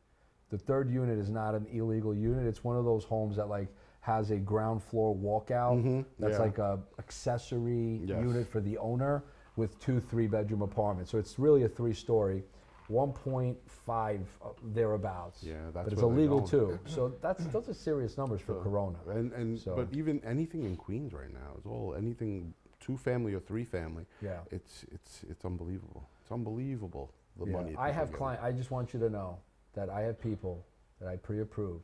Speaker 2: The third unit is not an illegal unit. It's one of those homes that like has a ground floor walkout. That's
Speaker 1: yeah.
Speaker 2: like a accessory
Speaker 1: Yes.
Speaker 2: unit for the owner with 2 3-bedroom apartments. So it's really a 3-story, 1.5 thereabouts.
Speaker 1: Yeah, that's
Speaker 2: but it's
Speaker 1: where they're
Speaker 2: illegal
Speaker 1: going.
Speaker 2: too. So those are serious numbers for
Speaker 1: So-
Speaker 2: Corona. So-
Speaker 1: But even anything in Queens right now is all anything 2-family or 3-family.
Speaker 2: Yeah.
Speaker 1: It's unbelievable. It's unbelievable the
Speaker 2: Yeah.
Speaker 1: money.
Speaker 2: I
Speaker 1: that
Speaker 2: have
Speaker 1: they're
Speaker 2: clients. I just want you to know that I have people that I pre-approved,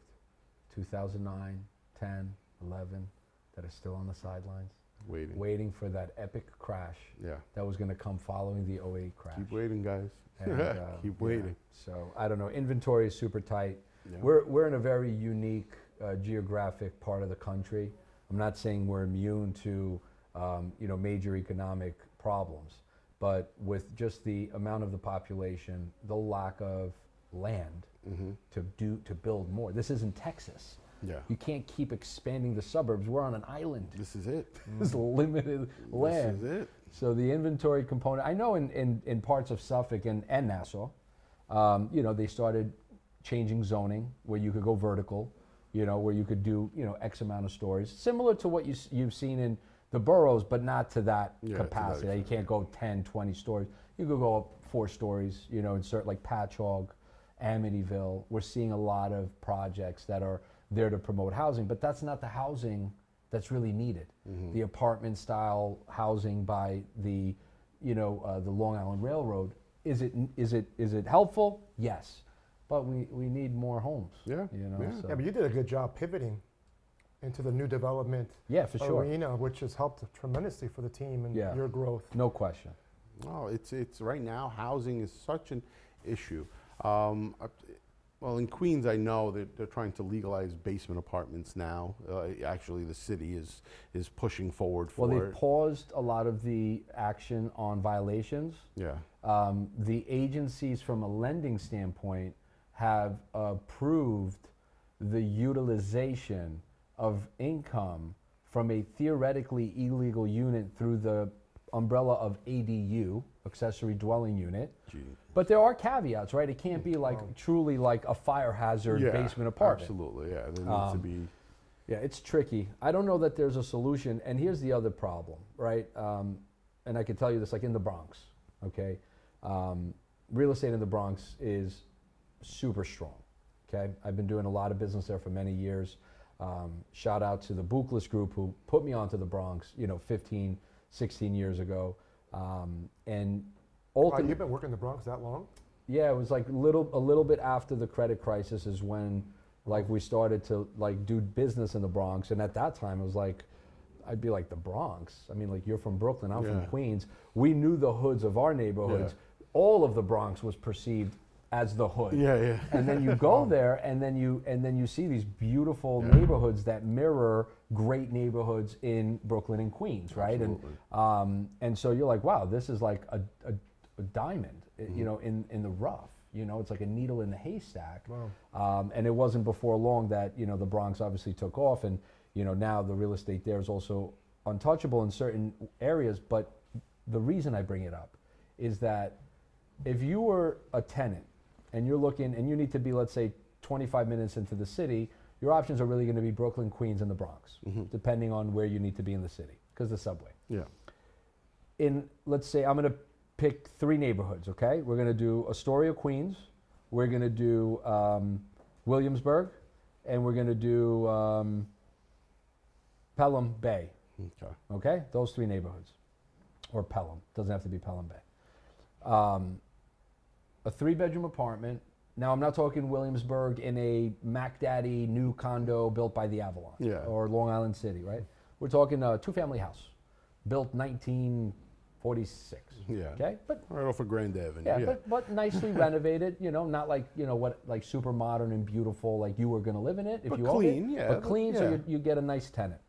Speaker 2: 2009, 10, 11, that are still on the sidelines,
Speaker 1: getting.
Speaker 2: waiting for that epic crash
Speaker 1: Yeah.
Speaker 2: that was going to come following the '08 crash.
Speaker 1: Keep waiting, guys.
Speaker 2: And,
Speaker 1: Keep
Speaker 2: yeah.
Speaker 1: waiting.
Speaker 2: So I don't know. Inventory is super tight.
Speaker 1: Yeah.
Speaker 2: We're in a very unique geographic part of the country. I'm not saying we're immune to major economic problems, but with just the amount of the population, the lack of land to build more. This isn't Texas.
Speaker 1: Yeah.
Speaker 2: You can't keep expanding the suburbs. We're on an island.
Speaker 1: This is it.
Speaker 2: There's limited land.
Speaker 1: This is it.
Speaker 2: So the inventory component, I know in parts of Suffolk and Nassau, they started changing zoning where you could go vertical, where you could do, X amount of stories, similar to what you've seen in the boroughs, but not to that
Speaker 1: Yeah, to that
Speaker 2: capacity. You
Speaker 1: extent.
Speaker 2: can't go 10, 20 stories. You could go up 4 stories, in certain like Patchogue, Amityville. We're seeing a lot of projects that are there to promote housing, but that's not the housing that's really needed. The apartment style housing by the Long Island Railroad, is it helpful? Yes. but we need more homes.
Speaker 1: Yeah,
Speaker 2: You know.
Speaker 1: yeah.
Speaker 2: So.
Speaker 3: Yeah, but you did a good job pivoting into the new development
Speaker 2: Yeah, for sure.
Speaker 3: arena, which has helped tremendously for the team and
Speaker 2: Yeah.
Speaker 3: your growth.
Speaker 2: No question.
Speaker 1: Oh, it's right now housing is such an issue. Well, in Queens, I know that they're trying to legalize basement apartments now. Actually, the city is pushing forward for
Speaker 2: Well, they've
Speaker 1: it.
Speaker 2: paused a lot of the action on violations.
Speaker 1: Yeah,
Speaker 2: The agencies, from a lending standpoint, have approved the utilization of income from a theoretically illegal unit through the umbrella of ADU, accessory dwelling unit.
Speaker 1: gee.
Speaker 2: But there are caveats, right? It can't be like truly like a fire hazard
Speaker 1: Yeah,
Speaker 2: basement apartment.
Speaker 1: absolutely. Yeah, there needs to be.
Speaker 2: Yeah, it's tricky. I don't know that there's a solution. And here's the other problem, right? And I can tell you this, like in the Bronx, okay? Real estate in the Bronx is super strong, okay? I've been doing a lot of business there for many years. Shout out to the Bookless Group who put me onto the Bronx, 15, 16 years ago. And
Speaker 3: Wow,
Speaker 2: ultimately,
Speaker 3: you've been working in the Bronx that long?
Speaker 2: yeah, it was like a little bit after the credit crisis is when like we started to like do business in the Bronx, and at that time it was like I'd be like, the Bronx. I mean, like, you're from Brooklyn, I'm from
Speaker 1: Yeah.
Speaker 2: Queens. We knew the hoods of our neighborhoods. All of the Bronx was perceived as the hood.
Speaker 1: Yeah, yeah.
Speaker 2: And then you go there, and then you see these beautiful
Speaker 1: Yeah.
Speaker 2: neighborhoods that mirror great neighborhoods in Brooklyn and Queens, right?
Speaker 1: Absolutely.
Speaker 2: And so you're like, wow, this is like a diamond,
Speaker 1: Mm-hmm.
Speaker 2: in the rough. It's like a needle in the haystack.
Speaker 3: Wow.
Speaker 2: And it wasn't before long that the Bronx obviously took off, and now the real estate there is also untouchable in certain areas. But the reason I bring it up is that if you were a tenant and you're looking, and you need to be, let's say, 25 minutes into the city, your options are really going to be Brooklyn, Queens, and the Bronx, depending on where you need to be in the city, because the subway.
Speaker 1: Yeah.
Speaker 2: Let's say I'm going to pick 3 neighborhoods, okay? We're going to do Astoria, Queens, we're going to do Williamsburg, and we're going to do Pelham Bay,
Speaker 1: Okay.
Speaker 2: okay? Those 3 neighborhoods, or Pelham, doesn't have to be Pelham Bay. A 3-bedroom apartment. Now, I'm not talking Williamsburg in a Mac Daddy new condo built by the Avalon,
Speaker 1: Yeah.
Speaker 2: or Long Island City, right? We're talking a 2-family house, built 1946.
Speaker 1: Yeah.
Speaker 2: Okay, but
Speaker 1: Right off of Grand Avenue.
Speaker 2: yeah, but nicely renovated. Not like like super modern and beautiful, like you were going to live in it if
Speaker 1: But
Speaker 2: you
Speaker 1: clean,
Speaker 2: owned it.
Speaker 1: yeah,
Speaker 2: But clean, so
Speaker 1: yeah.
Speaker 2: you get a nice tenant.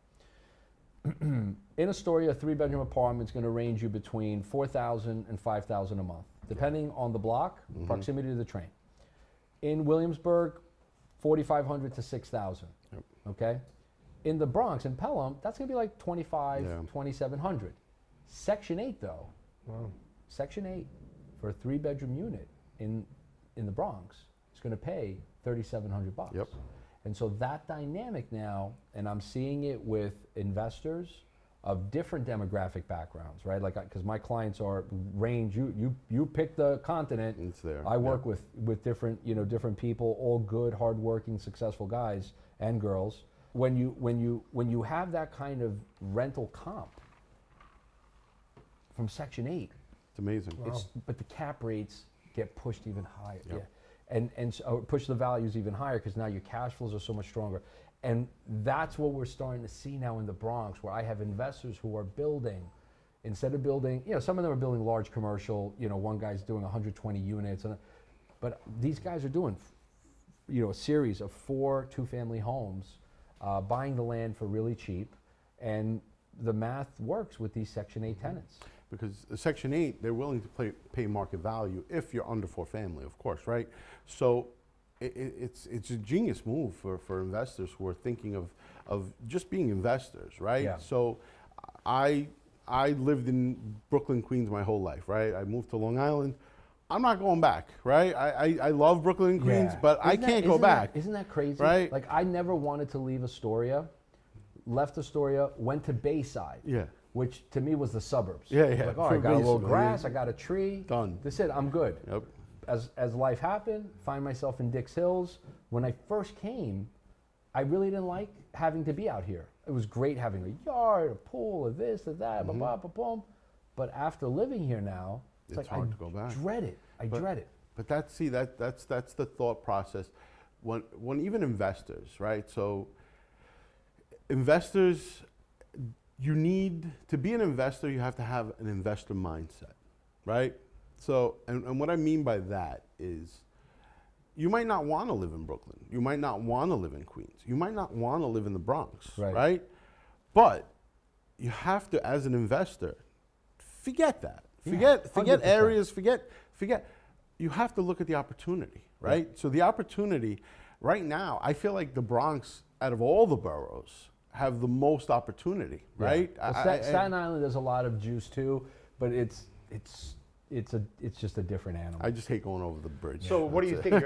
Speaker 2: In Astoria, a 3-bedroom apartment is going to range you between $4,000 and $5,000 a month, depending on the block, proximity to the train. In Williamsburg, $4,500 to $6,000.
Speaker 1: Yep.
Speaker 2: Okay. In the Bronx, in Pelham, that's going to be like $2,500,
Speaker 1: Yeah.
Speaker 2: $2,700. Section 8, though.
Speaker 3: Wow.
Speaker 2: Section 8 for a 3-bedroom unit in the Bronx is going to pay $3,700.
Speaker 1: Yep.
Speaker 2: And so that dynamic now, and I'm seeing it with investors of different demographic backgrounds, right? Like, because my clients are range. You pick the continent.
Speaker 1: It's there.
Speaker 2: I work with different different people, all good, hardworking, successful guys and girls. When you have that kind of rental comp from Section 8,
Speaker 1: It's amazing.
Speaker 2: but the cap rates get pushed even higher.
Speaker 1: Yep.
Speaker 2: Yeah. And so push the values even higher because now your cash flows are so much stronger. And that's what we're starting to see now in the Bronx, where I have investors who are building, instead of building, some of them are building large commercial, one guy's doing 120 units, but these guys are doing, a series of 4 2-family homes, buying the land for really cheap, and the math works with these Section 8 tenants.
Speaker 1: Because the Section 8, they're willing to pay market value if you're under 4-family, of course, right? So it's a genius move for investors who are thinking of just being investors, right?
Speaker 2: Yeah.
Speaker 1: So I lived in Brooklyn, Queens my whole life, right? I moved to Long Island. I'm not going back, right? I love Brooklyn and Queens,
Speaker 2: Yeah.
Speaker 1: but I can't go back.
Speaker 2: Isn't that crazy?
Speaker 1: Right?
Speaker 2: Like, I never wanted to leave Astoria, left Astoria, went to Bayside.
Speaker 1: Yeah.
Speaker 2: Which to me was the suburbs.
Speaker 1: Yeah,
Speaker 2: I was
Speaker 1: yeah.
Speaker 2: like, oh, I got a little
Speaker 1: Basically,
Speaker 2: grass,
Speaker 1: yeah.
Speaker 2: I got a tree.
Speaker 1: Done.
Speaker 2: That's it, I'm good.
Speaker 1: Yep.
Speaker 2: As life happened, find myself in Dix Hills. When I first came, I really didn't like having to be out here. It was great having a yard, a pool, a this, a that, blah, blah, blah, boom. But after living here now,
Speaker 1: It's
Speaker 2: like
Speaker 1: hard
Speaker 2: I
Speaker 1: to go back.
Speaker 2: dread it. I dread it.
Speaker 1: But that's the thought process. When even investors, right? So investors, you need to be an investor. You have to have an investor mindset, right? So, and what I mean by that is, you might not want to live in Brooklyn. You might not want to live in Queens. You might not want to live in the Bronx, right? But you have to, as an investor, forget that. Forget areas, forget. You have to look at the opportunity, right? So the opportunity, right now, I feel like the Bronx, out of all the boroughs, have the most opportunity, right?
Speaker 2: Well, Staten Island, there's a lot of juice too, but it's just a different animal.
Speaker 1: I just hate going over the bridge.
Speaker 3: So what do you think?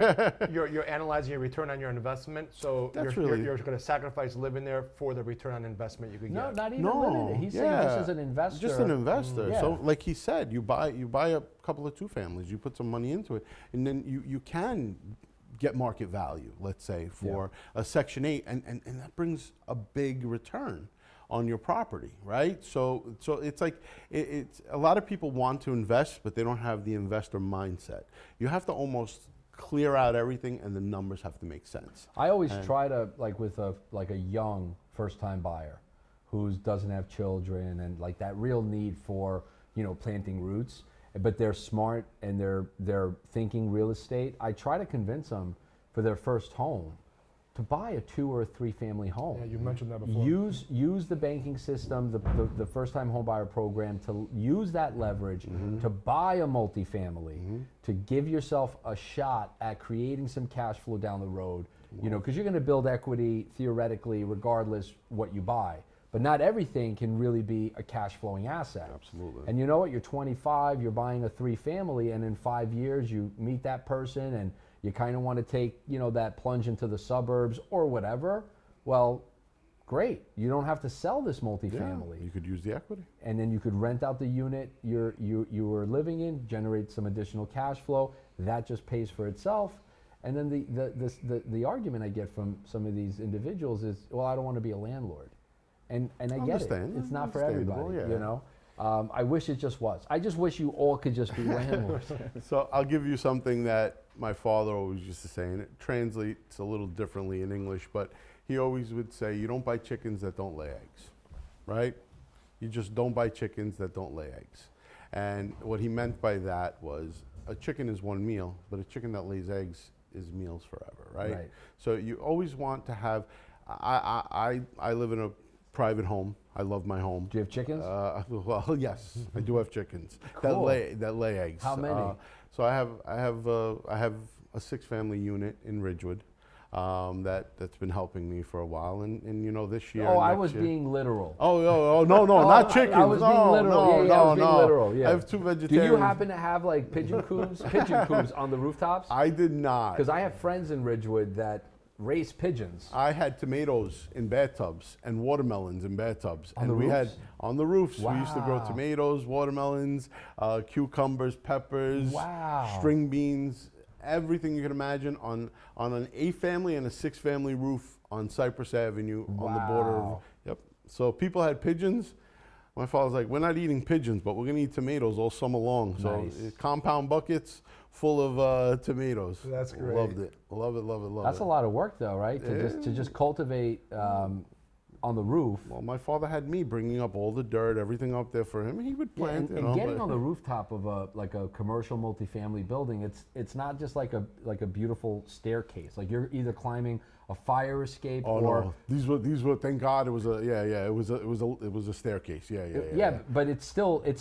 Speaker 3: You're analyzing your return on your investment. So you're going to sacrifice living there for the return on investment you could get.
Speaker 2: Not even living there. He's saying this as an investor.
Speaker 1: Just an investor.
Speaker 2: Yeah.
Speaker 1: So like he said, you buy a couple of 2 families, you put some money into it, and then you can get market value, let's say, for a Section 8, and that brings a big return on your property, right? So it's like, it's a lot of people want to invest, but they don't have the investor mindset. You have to almost clear out everything, and the numbers have to make sense.
Speaker 2: I always try to, like with a young first-time buyer who doesn't have children and like that real need for, planting roots, but they're smart and they're thinking real estate. I try to convince them for their first home to buy a 2 or 3 family home.
Speaker 3: Yeah, you mentioned that before.
Speaker 2: Use the banking system, the first time home buyer program, to use that leverage to buy a multifamily, to give yourself a shot at creating some cash flow down the road. Because you're going to build equity theoretically regardless what you buy. But not everything can really be a cash flowing asset.
Speaker 1: Absolutely.
Speaker 2: And you know what? You're 25, you're buying a 3 family, and in 5 years you meet that person and you kind of want to take, that plunge into the suburbs or whatever. Well, great. You don't have to sell this multifamily.
Speaker 1: Yeah, you could use the equity.
Speaker 2: And then you could rent out the unit you were living in, generate some additional cash flow. That just pays for itself. And then the argument I get from some of these individuals is, well, I don't want to be a landlord. And I get it. It's not for everybody, I wish it just was. I just wish you all could just be landlords.
Speaker 1: So I'll give you something that my father always used to say, and it translates a little differently in English, but he always would say, you don't buy chickens that don't lay eggs, right? You just don't buy chickens that don't lay eggs. And what he meant by that was, a chicken is one meal, but a chicken that lays eggs is meals forever, right? So you always want to have, I live in a private home. I love my home.
Speaker 2: Do you have chickens?
Speaker 1: Well, yes, I do have chickens.
Speaker 2: Cool.
Speaker 1: that lay eggs.
Speaker 2: How many?
Speaker 1: So I have a 6-family unit in Ridgewood that's been helping me for a while, and this year.
Speaker 2: Oh, I was being literal.
Speaker 1: Oh no, not chickens.
Speaker 2: I was being literal. I was being literal. Yeah.
Speaker 1: I have 2 vegetarians.
Speaker 2: Do you happen to have like pigeon coos on the rooftops?
Speaker 1: I did not.
Speaker 2: Because I have friends in Ridgewood that raise pigeons.
Speaker 1: I had tomatoes in bathtubs and watermelons in bathtubs.
Speaker 2: On the roofs?
Speaker 1: We had on the roofs.
Speaker 2: Wow.
Speaker 1: We used to grow tomatoes, watermelons, cucumbers, peppers, string beans, everything you can imagine on an 8-family and a 6-family roof on Cypress Avenue on the border of, So people had pigeons. My father's like, we're not eating pigeons, but we're gonna eat tomatoes all summer long.
Speaker 2: Nice.
Speaker 1: So compound buckets full of tomatoes.
Speaker 3: That's great.
Speaker 1: Loved it. Love it.
Speaker 2: That's a lot of work though, right? To just cultivate on the roof.
Speaker 1: Well, my father had me bringing up all the dirt, everything up there for him. He would plant,
Speaker 2: and getting on the rooftop of a commercial multifamily building, it's not just like a beautiful staircase. Like you're either climbing a fire escape or
Speaker 1: no. These were thank God it was it was a staircase. Yeah.
Speaker 2: But it's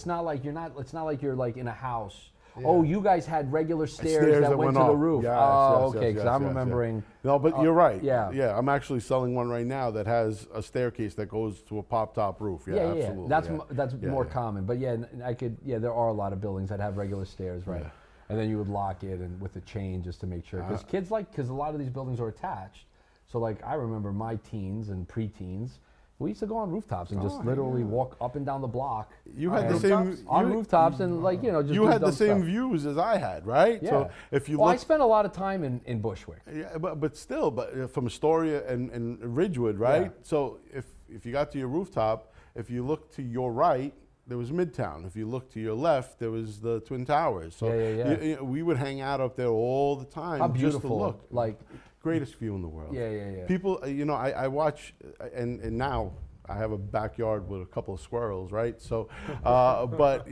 Speaker 2: not like you're like in a house. Yeah. Oh, you guys had regular stairs that went to the roof.
Speaker 1: Yes,
Speaker 2: okay, because I'm remembering.
Speaker 1: Yes. No, but you're right.
Speaker 2: Yeah.
Speaker 1: I'm actually selling one right now that has a staircase that goes to a pop-top roof. Yeah, absolutely.
Speaker 2: That's more common. But there are a lot of buildings that have regular stairs, right? Yeah. And then you would lock it and with a chain just to make sure. Because a lot of these buildings are attached. So like I remember my teens and preteens, we used to go on rooftops and just literally walk up and down the block.
Speaker 1: You had the same
Speaker 2: on rooftops and just
Speaker 1: you had the same views as I had, right?
Speaker 2: Yeah.
Speaker 1: So if you
Speaker 2: I spent a lot of time in Bushwick.
Speaker 1: Yeah, but still, from Astoria and Ridgewood, right? Yeah. So if you got to your rooftop, if you look to your right, there was Midtown. If you look to your left, there was the Twin Towers. So
Speaker 2: Yeah.
Speaker 1: we would hang out up there all the time
Speaker 2: How
Speaker 1: just
Speaker 2: beautiful!
Speaker 1: to look.
Speaker 2: Like,
Speaker 1: Greatest view in the world.
Speaker 2: yeah.
Speaker 1: People, I watch, and now I have a backyard with a couple of squirrels, right? So, but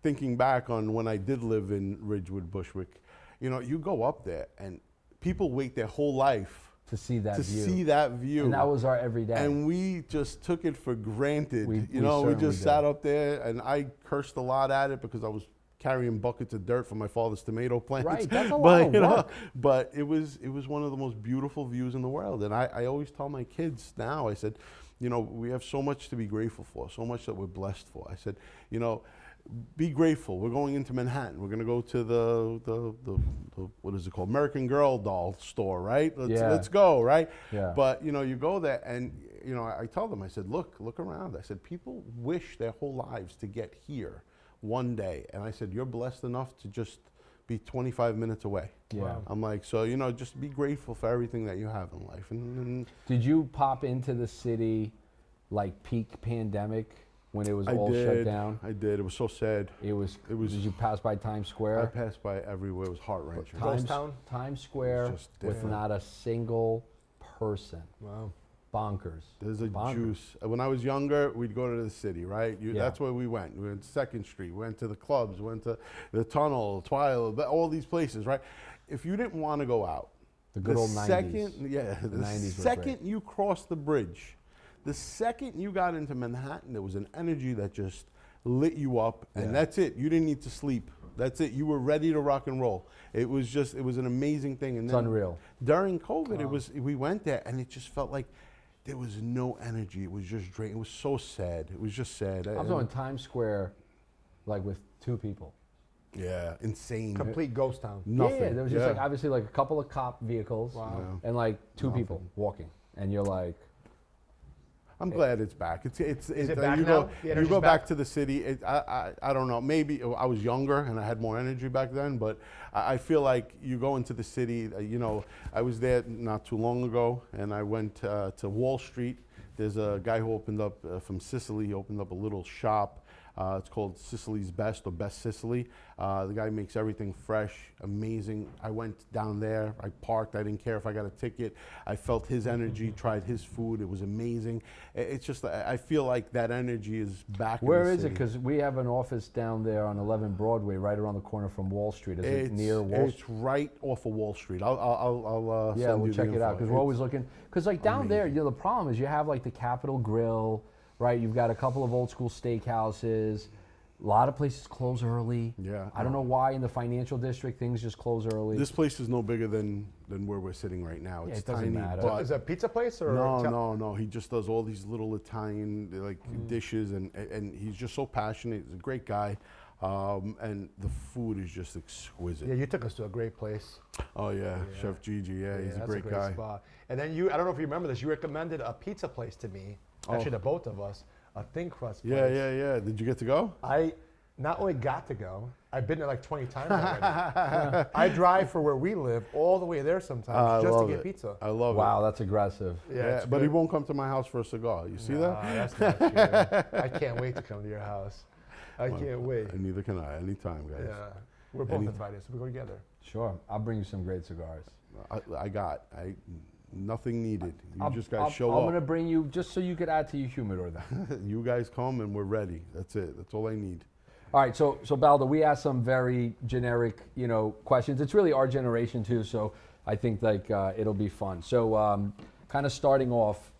Speaker 1: thinking back on when I did live in Ridgewood, Bushwick, you go up there and people wait their whole life
Speaker 2: to see that view.
Speaker 1: see that view.
Speaker 2: And that was our everyday.
Speaker 1: And we just took it for granted.
Speaker 2: We
Speaker 1: we
Speaker 2: certainly
Speaker 1: just
Speaker 2: did.
Speaker 1: sat up there, and I cursed a lot at it because I was carrying buckets of dirt from my father's tomato plants.
Speaker 2: Right, that's a lot of work.
Speaker 1: But it was one of the most beautiful views in the world. And I always tell my kids now, I said, we have so much to be grateful for, so much that we're blessed for. I said, be grateful. We're going into Manhattan. We're going to go to the what is it called? American Girl doll store, right? Let's go, right?
Speaker 2: Yeah.
Speaker 1: But you go there and I tell them, I said, look around. I said, people wish their whole lives to get here one day. And I said, you're blessed enough to just be 25 minutes away.
Speaker 2: Yeah.
Speaker 1: I'm like, so just be grateful for everything that you have in life. And
Speaker 2: Did you pop into the city like peak pandemic when it was all shut down?
Speaker 1: I did. It was so sad.
Speaker 2: It was. Did you pass by Times
Speaker 1: I
Speaker 2: Square?
Speaker 1: passed by everywhere. It was heart-wrenching.
Speaker 3: Ghost town?
Speaker 2: Times Square
Speaker 1: just
Speaker 2: with
Speaker 1: different.
Speaker 2: not a single person.
Speaker 3: Wow.
Speaker 2: Bonkers.
Speaker 1: There's a
Speaker 2: Bonkers.
Speaker 1: juice. When I was younger, we'd go to the city, right?
Speaker 2: Yeah.
Speaker 1: That's where we went. We went to 2nd Street, we went to the clubs, we went to the Tunnel, Twilight, all these places, right? If you didn't want to go out,
Speaker 2: The good old 90s.
Speaker 1: The
Speaker 2: 90s were
Speaker 1: second
Speaker 2: great.
Speaker 1: you crossed the bridge, the second you got into Manhattan, there was an energy that just lit you up, and
Speaker 2: Yeah.
Speaker 1: that's it. You didn't need to sleep. That's it. You were ready to rock and roll. It was an amazing thing. And
Speaker 2: It's
Speaker 1: then
Speaker 2: unreal.
Speaker 1: during COVID, we went there, and it just felt like there was no energy. It was just drained. It was so sad. It was just sad.
Speaker 2: I was on Times Square, like with 2 people.
Speaker 1: Yeah, insane.
Speaker 3: Complete ghost town.
Speaker 1: Nothing.
Speaker 2: Yeah, there was just like obviously like a couple of cop vehicles
Speaker 3: Wow.
Speaker 2: and like 2 people walking, and you're like,
Speaker 1: I'm glad it's back. It's
Speaker 3: it back
Speaker 1: you
Speaker 3: now?
Speaker 1: go
Speaker 3: The
Speaker 1: you
Speaker 3: energy's
Speaker 1: go back
Speaker 3: back?
Speaker 1: to the city. I don't know. Maybe I was younger and I had more energy back then, but I feel like you go into the city. I was there not too long ago, and I went to Wall Street. There's a guy who opened up from Sicily. He opened up a little shop. It's called Sicily's Best or Best Sicily. The guy makes everything fresh, amazing. I went down there, I parked, I didn't care if I got a ticket. I felt his energy, tried his food, it was amazing. It's just, I feel like that energy is back
Speaker 2: where
Speaker 1: in the
Speaker 2: is it?
Speaker 1: city.
Speaker 2: Because we have an office down there on 11 Broadway, right around the corner from Wall Street. Is it near Wall Street?
Speaker 1: It's right off of Wall Street. I'll
Speaker 2: Yeah,
Speaker 1: send
Speaker 2: we'll
Speaker 1: you
Speaker 2: check
Speaker 1: the
Speaker 2: it out
Speaker 1: info.
Speaker 2: because we're always looking. Because like down there, the problem is you have like the Capitol Grill, right? You've got a couple of old school steakhouses. A lot of places close early.
Speaker 1: Yeah.
Speaker 2: I don't know why in the financial district things just close early.
Speaker 1: This place is no bigger than where we're sitting right now.
Speaker 2: Yeah,
Speaker 1: It's
Speaker 2: it doesn't
Speaker 1: tiny,
Speaker 2: matter.
Speaker 1: but
Speaker 3: Is it a pizza place or?
Speaker 1: No. He just does all these little Italian dishes, and he's just so passionate. He's a great guy, and the food is just exquisite.
Speaker 3: Yeah, you took us to a great place.
Speaker 1: Oh yeah, Chef Gigi. Yeah, he's a
Speaker 3: that's
Speaker 1: great guy.
Speaker 3: spot. And then I don't know if you remember this, you recommended a pizza place to me, actually to both of us, a thin crust place.
Speaker 1: Yeah. Did you get to go?
Speaker 3: I not only got to go, I've been there like 20 times already. I drive for where we live all the way there sometimes just to get pizza.
Speaker 1: I love
Speaker 2: Wow, that's aggressive.
Speaker 1: it.
Speaker 3: Yeah, it's
Speaker 1: but he
Speaker 3: good.
Speaker 1: won't come to my house for a cigar. You see that?
Speaker 3: That's not true. I can't wait to come to your house. I can't wait.
Speaker 1: And neither can I. Anytime, guys.
Speaker 3: Yeah, we're both invited, so we go together.
Speaker 2: Sure, I'll bring you some great cigars.
Speaker 1: Nothing needed. You just
Speaker 2: I'm
Speaker 1: guys show
Speaker 2: going to
Speaker 1: up.
Speaker 2: bring you just so you could add to your humidor then.
Speaker 1: You guys come and we're ready. That's it. That's all I need.
Speaker 2: All right, so Baldo, we asked some very generic, questions. It's really our generation too, so I think like it'll be fun. So, kind of starting off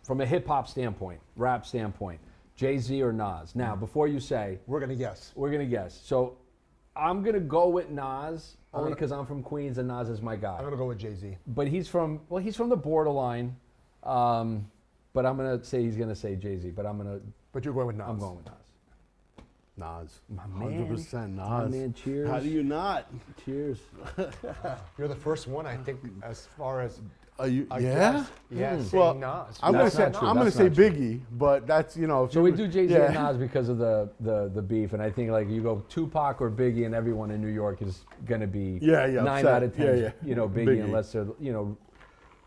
Speaker 2: from a hip hop standpoint, rap standpoint, Jay-Z or Nas. Now, before you say,
Speaker 3: We're gonna guess.
Speaker 2: we're gonna guess. So, I'm gonna go with Nas only because I'm from Queens and Nas is my guy.
Speaker 3: I'm gonna go with Jay-Z.
Speaker 2: But he's from the borderline. But I'm gonna say he's gonna say Jay-Z. But
Speaker 3: But you're going with Nas.
Speaker 2: I'm going with Nas.
Speaker 1: Nas.
Speaker 2: My man.
Speaker 1: 100% Nas.
Speaker 2: My man, cheers.
Speaker 1: How do you not?
Speaker 2: Cheers.
Speaker 3: You're the first one, I think, as far as
Speaker 1: Are you?
Speaker 3: I
Speaker 1: Yeah.
Speaker 3: guess. Yeah, saying
Speaker 1: Well,
Speaker 3: Nas.
Speaker 1: I'm gonna
Speaker 2: That's
Speaker 1: say
Speaker 2: not true.
Speaker 1: I'm gonna
Speaker 2: That's
Speaker 1: say
Speaker 2: not true.
Speaker 1: Biggie, but that's if
Speaker 2: So
Speaker 1: you
Speaker 2: we
Speaker 1: would-
Speaker 2: do Jay-Z
Speaker 1: yeah.
Speaker 2: and Nas because of the beef, and I think like you go Tupac or Biggie, and everyone in New York is gonna be
Speaker 1: Yeah,
Speaker 2: 9
Speaker 1: upset.
Speaker 2: out of 10,
Speaker 1: Yeah.
Speaker 2: Biggie,
Speaker 1: Biggie.
Speaker 2: unless they're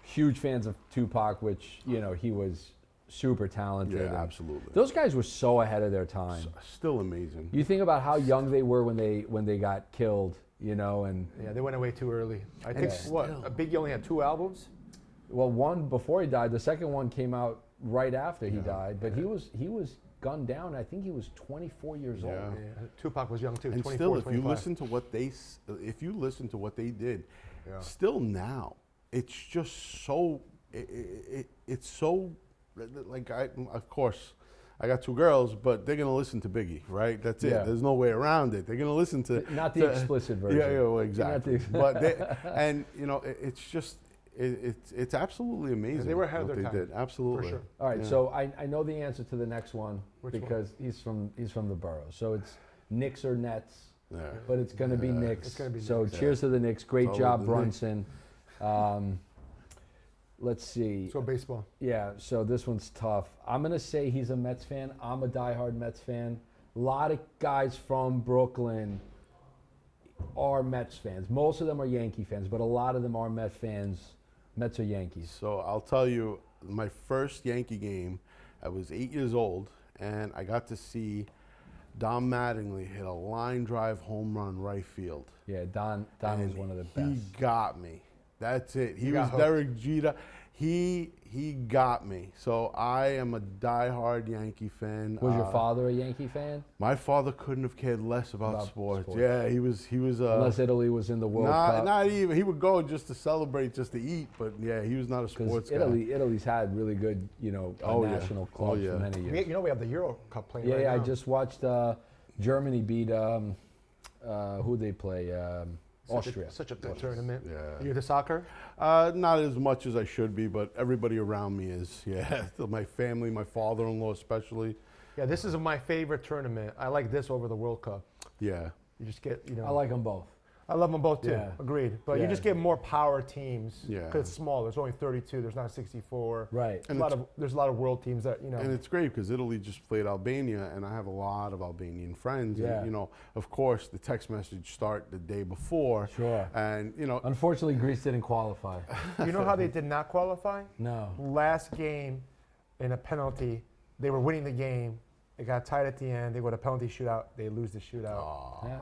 Speaker 2: huge fans of Tupac, which he was super talented.
Speaker 1: Yeah,
Speaker 2: and
Speaker 1: absolutely.
Speaker 2: Those guys were so ahead of their time.
Speaker 1: Still amazing.
Speaker 2: You think about how young they were when they got killed, you know, and
Speaker 3: Yeah, they went away too early. I think
Speaker 2: still.
Speaker 3: Biggie only had 2 albums.
Speaker 2: well, one before he died, the second one came out right after he died, but he was gunned down. I think he was 24 years old.
Speaker 1: Yeah.
Speaker 3: Yeah, Tupac was young too.
Speaker 1: And
Speaker 3: 24,
Speaker 1: still, if
Speaker 3: 25.
Speaker 1: you listen to what if you listen to what they did,
Speaker 3: Yeah.
Speaker 1: still now, it's just so, it's so, like of course, I got 2 girls, but they're gonna listen to Biggie, right? That's it.
Speaker 2: Yeah.
Speaker 1: There's no way around it. They're gonna listen to
Speaker 2: Not the explicit version.
Speaker 1: Yeah, well, exactly.
Speaker 2: the-
Speaker 1: But and you know, it's just it's absolutely amazing.
Speaker 3: they were ahead of
Speaker 1: what
Speaker 3: their
Speaker 1: they
Speaker 3: time,
Speaker 1: did. Absolutely.
Speaker 3: sure.
Speaker 2: All right,
Speaker 1: Yeah.
Speaker 2: so I know the answer to the next one
Speaker 3: Which one?
Speaker 2: because he's from the borough. So it's Knicks or Nets,
Speaker 1: Yeah.
Speaker 2: but it's going to be
Speaker 1: Yeah.
Speaker 2: Knicks.
Speaker 3: It's gonna be
Speaker 2: so
Speaker 3: Knicks,
Speaker 2: cheers to the Knicks. Great
Speaker 1: Follow
Speaker 2: job,
Speaker 1: the
Speaker 2: Brunson. Let's see.
Speaker 3: So baseball.
Speaker 2: Yeah, so this one's tough. I'm going to say he's a Mets fan. I'm a diehard Mets fan. A lot of guys from Brooklyn are Mets fans. Most of them are Yankee fans, but a lot of them are Mets fans. Mets or Yankees.
Speaker 1: So I'll tell you, my first Yankee game, I was 8 years old, and I got to see Don Mattingly hit a line drive home run right field.
Speaker 2: Yeah, Don was
Speaker 1: And
Speaker 2: one of the best.
Speaker 1: He got me. That's it. He
Speaker 3: got
Speaker 1: was
Speaker 3: hooked.
Speaker 1: Derek Jeter. He got me. So I am a diehard Yankee fan.
Speaker 2: Was your father a Yankee fan?
Speaker 1: My father couldn't have cared less about
Speaker 2: About
Speaker 1: sports.
Speaker 2: sports.
Speaker 1: Yeah, he was.
Speaker 2: Unless Italy was in the World Cup.
Speaker 1: Not even. He would go just to celebrate, just to eat. But yeah, he was not a sports
Speaker 2: Because
Speaker 1: guy.
Speaker 2: Italy's had really good,
Speaker 1: Oh, yeah.
Speaker 2: national
Speaker 1: Oh,
Speaker 2: clubs
Speaker 1: yeah.
Speaker 2: for many years.
Speaker 3: You know we have the Euro Cup playing
Speaker 2: Yeah,
Speaker 3: right
Speaker 2: yeah, I
Speaker 3: now.
Speaker 2: just watched Germany beat who they play Austria.
Speaker 3: Such a good tournament.
Speaker 1: Yeah.
Speaker 3: You into soccer?
Speaker 1: Not as much as I should be, but everybody around me is. Yeah, my family, my father-in-law especially.
Speaker 3: Yeah, this is my favorite tournament. I like this over the World Cup.
Speaker 1: Yeah.
Speaker 3: You just get,
Speaker 2: I like them both.
Speaker 3: I love them both too.
Speaker 2: Yeah.
Speaker 3: Agreed. But you
Speaker 2: Yeah.
Speaker 3: just get more power teams.
Speaker 1: Yeah.
Speaker 3: Because it's small. There's only 32. There's not 64.
Speaker 2: Right.
Speaker 1: And
Speaker 3: There's a lot of world teams that
Speaker 1: And it's great because Italy just played Albania, and I have a lot of Albanian friends.
Speaker 2: Yeah.
Speaker 1: And, of course, the text message start the day before.
Speaker 2: Sure.
Speaker 1: And,
Speaker 2: Unfortunately, Greece didn't qualify.
Speaker 3: You know how they did not qualify?
Speaker 2: No.
Speaker 3: Last game, in a penalty, they were winning the game. It got tied at the end. They go to penalty shootout. They lose the shootout.
Speaker 2: Yeah.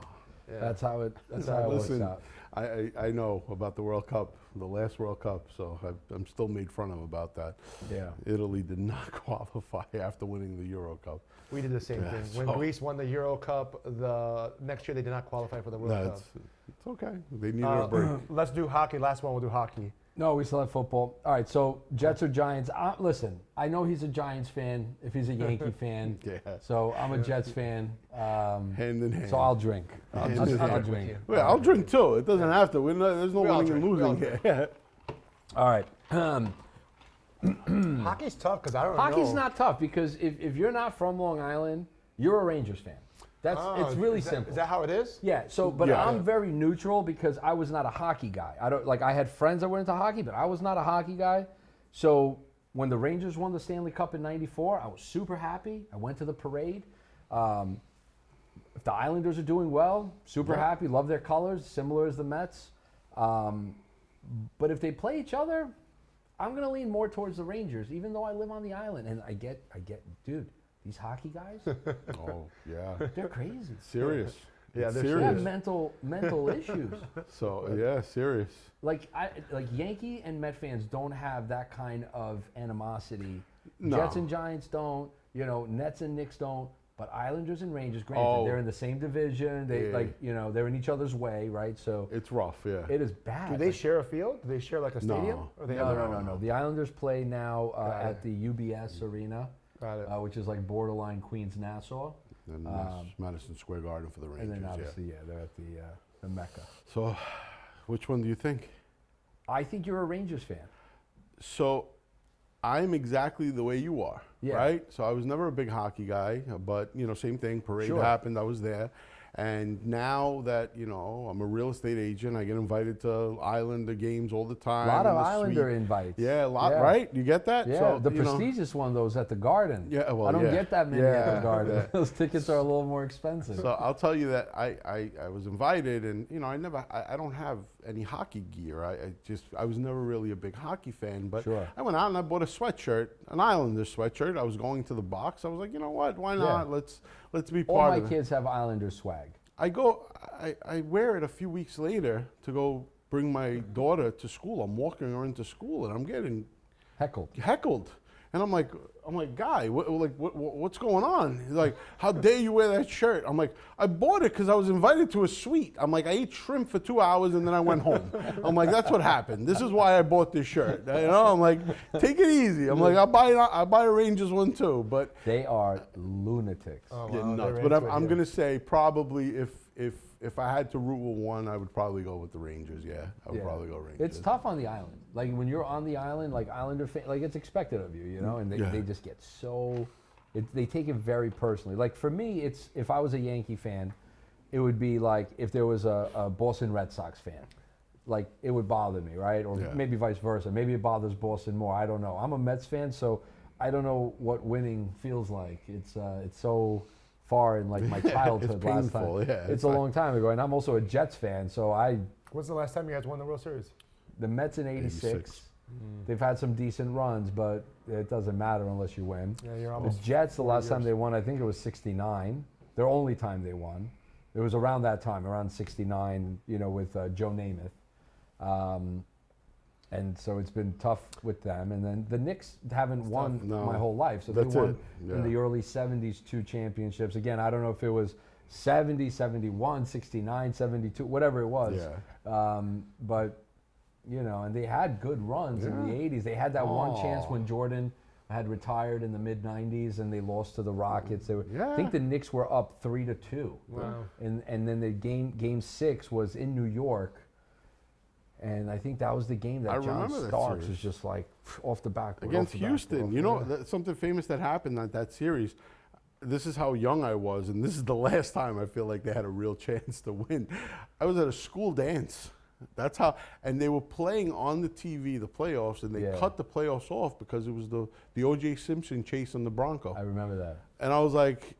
Speaker 3: Yeah.
Speaker 2: That's how it works
Speaker 1: listen,
Speaker 2: out.
Speaker 1: I know about the World Cup, the last World Cup, so I'm still made fun of about that.
Speaker 2: Yeah.
Speaker 1: Italy did not qualify after winning the Euro Cup.
Speaker 3: We did the same
Speaker 1: Yeah,
Speaker 3: thing. When
Speaker 1: so-
Speaker 3: Greece won the Euro Cup, the next year they did not qualify for the World
Speaker 1: No,
Speaker 3: Cup.
Speaker 1: it's okay. They needed a break.
Speaker 3: Let's do hockey. Last one, we'll do hockey.
Speaker 2: No, we still have football. All right, so Jets or Giants? Listen, I know he's a Giants fan if he's a Yankee fan.
Speaker 1: Yeah.
Speaker 2: So I'm a Jets fan.
Speaker 1: Hand in hand.
Speaker 2: So I'll drink.
Speaker 1: Hand in
Speaker 2: I'll
Speaker 1: hand.
Speaker 2: drink.
Speaker 1: Well, I'll drink too. It doesn't have to. There's no
Speaker 3: We all
Speaker 1: winning and
Speaker 3: drink. We all
Speaker 1: losing here.
Speaker 2: All right.
Speaker 3: Hockey's tough because I don't know.
Speaker 2: Hockey's not tough because if you're not from Long Island, you're a Rangers fan. It's really simple.
Speaker 3: Is that how it is?
Speaker 2: Yeah. So, but
Speaker 1: Yeah.
Speaker 2: I'm very neutral because I was not a hockey guy. I had friends that were into hockey, but I was not a hockey guy. So when the Rangers won the Stanley Cup in '94, I was super happy. I went to the parade. If the Islanders are doing well, super happy. Love their colors, similar as the Mets. But if they play each other, I'm gonna lean more towards the Rangers, even though I live on the island. And I get, dude, these hockey guys,
Speaker 1: Oh, yeah.
Speaker 2: they're crazy.
Speaker 1: Serious.
Speaker 3: Yeah,
Speaker 1: It's
Speaker 3: they're
Speaker 2: They
Speaker 1: serious.
Speaker 2: have mental issues.
Speaker 1: So, yeah, serious.
Speaker 2: Like Yankee and Met fans don't have that kind of animosity.
Speaker 1: No.
Speaker 2: Jets and Giants don't. Nets and Knicks don't. But Islanders and Rangers, granted,
Speaker 1: Oh.
Speaker 2: they're in the same division. They
Speaker 1: Yeah.
Speaker 2: they're in each other's way, right? So
Speaker 1: It's rough, yeah.
Speaker 2: it is bad.
Speaker 3: Do they share a field? Do they share like a stadium?
Speaker 1: No.
Speaker 3: Or they
Speaker 2: No,
Speaker 3: have
Speaker 2: no. The Islanders play now
Speaker 3: Got
Speaker 2: at
Speaker 3: it.
Speaker 2: the UBS Arena,
Speaker 3: Got it.
Speaker 2: which is like borderline Queens, Nassau,
Speaker 1: And Madison Square Garden for the
Speaker 2: and
Speaker 1: Rangers,
Speaker 2: then obviously they're at the Mecca.
Speaker 1: So, which one do you think?
Speaker 2: I think you're a Rangers fan.
Speaker 1: So, I'm exactly the way you are,
Speaker 2: Yeah.
Speaker 1: right? So I was never a big hockey guy, but same thing. Parade
Speaker 2: Sure.
Speaker 1: happened, I was there, And now that, I'm a real estate agent, I get invited to Islander games all the time.
Speaker 2: A lot of
Speaker 1: in the
Speaker 2: Islander
Speaker 1: suite.
Speaker 2: invites.
Speaker 1: Yeah, a lot,
Speaker 2: Yeah.
Speaker 1: right? You get that?
Speaker 2: Yeah,
Speaker 1: So,
Speaker 2: the prestigious one, those at the Garden.
Speaker 1: Yeah, well,
Speaker 2: I don't
Speaker 1: yeah.
Speaker 2: get that many at the
Speaker 1: Yeah,
Speaker 2: Garden.
Speaker 1: yeah.
Speaker 2: Those tickets are a little more expensive.
Speaker 1: So I'll tell you that I was invited, and I don't have any hockey gear. I was never really a big hockey fan, but
Speaker 2: Sure.
Speaker 1: I went out and I bought a sweatshirt, an Islander sweatshirt. I was going to the box. I was like, you know what? Why not? Let's be
Speaker 2: All
Speaker 1: part
Speaker 2: my
Speaker 1: of it.
Speaker 2: kids have Islander swag.
Speaker 1: I wear it a few weeks later to go bring my daughter to school. I'm walking her into school, and I'm getting heckled. And I'm like, Guy, what's going on? He's like, how dare you wear that shirt? I'm like, I bought it because I was invited to a suite. I'm like, I ate shrimp for 2 hours and then I went home. I'm like, that's what happened. This is why I bought this shirt. I'm like, take it easy. I'm like, I'll buy a Rangers one too. But
Speaker 2: They are lunatics.
Speaker 3: Oh,
Speaker 1: yeah,
Speaker 3: wow,
Speaker 1: nuts.
Speaker 3: they're
Speaker 1: But
Speaker 3: into
Speaker 1: I'm
Speaker 3: it,
Speaker 1: going to say probably if I had to root with one, I would probably go with the Rangers. Yeah, I would
Speaker 2: Yeah.
Speaker 1: probably go Rangers.
Speaker 2: It's tough on the island. Like when you're on the island, like Islander fan, like it's expected of you, and they just get so, they take it very personally. Like for me, it's if I was a Yankee fan, it would be like if there was a Boston Red Sox fan, like it would bother me, right? Or
Speaker 1: Yeah.
Speaker 2: maybe vice versa. Maybe it bothers Boston more. I don't know. I'm a Mets fan, so I don't know what winning feels like. It's so far in like my childhood. Last time,
Speaker 1: painful, yeah,
Speaker 2: it's
Speaker 1: it's
Speaker 2: a
Speaker 1: like-
Speaker 2: long time ago, and I'm also a Jets fan, so
Speaker 3: When's the last time you guys won the World Series?
Speaker 2: the Mets in '86.
Speaker 1: 86.
Speaker 2: They've had some decent runs, but it doesn't matter unless you win.
Speaker 3: Yeah, you're
Speaker 2: The
Speaker 3: almost.
Speaker 2: Jets, the
Speaker 3: 4
Speaker 2: last time
Speaker 3: years.
Speaker 2: they won, I think it was '69. Their only time they won. It was around that time, around '69, with Joe Namath. And so it's been tough with them. And then the Knicks haven't won
Speaker 1: No.
Speaker 2: my whole life. So
Speaker 1: That's
Speaker 2: they won
Speaker 1: it. Yeah.
Speaker 2: in the early '70s 2 championships. Again, I don't know if it was 70, 71, 69, 72, whatever it was.
Speaker 1: Yeah.
Speaker 2: But, and they had good runs in the '80s. They had that one chance when Jordan had retired in the mid '90s and they lost to the Rockets. I think the Knicks were up 3-2.
Speaker 3: Wow.
Speaker 2: And then the game 6 was in New York. And I think that was the game that
Speaker 1: I
Speaker 2: John
Speaker 1: remember that
Speaker 2: Starks
Speaker 1: series.
Speaker 2: was just like off the backboard.
Speaker 1: Against
Speaker 2: off the backboard,
Speaker 1: Houston. That's something famous that happened at that series. This is how young I was, and this is the last time I feel like they had a real chance to win. I was at a school dance. That's how, and they were playing on the TV the playoffs, and they cut the playoffs off because it was the O.J. Simpson chase on the Bronco.
Speaker 2: I remember that.
Speaker 1: And I was like,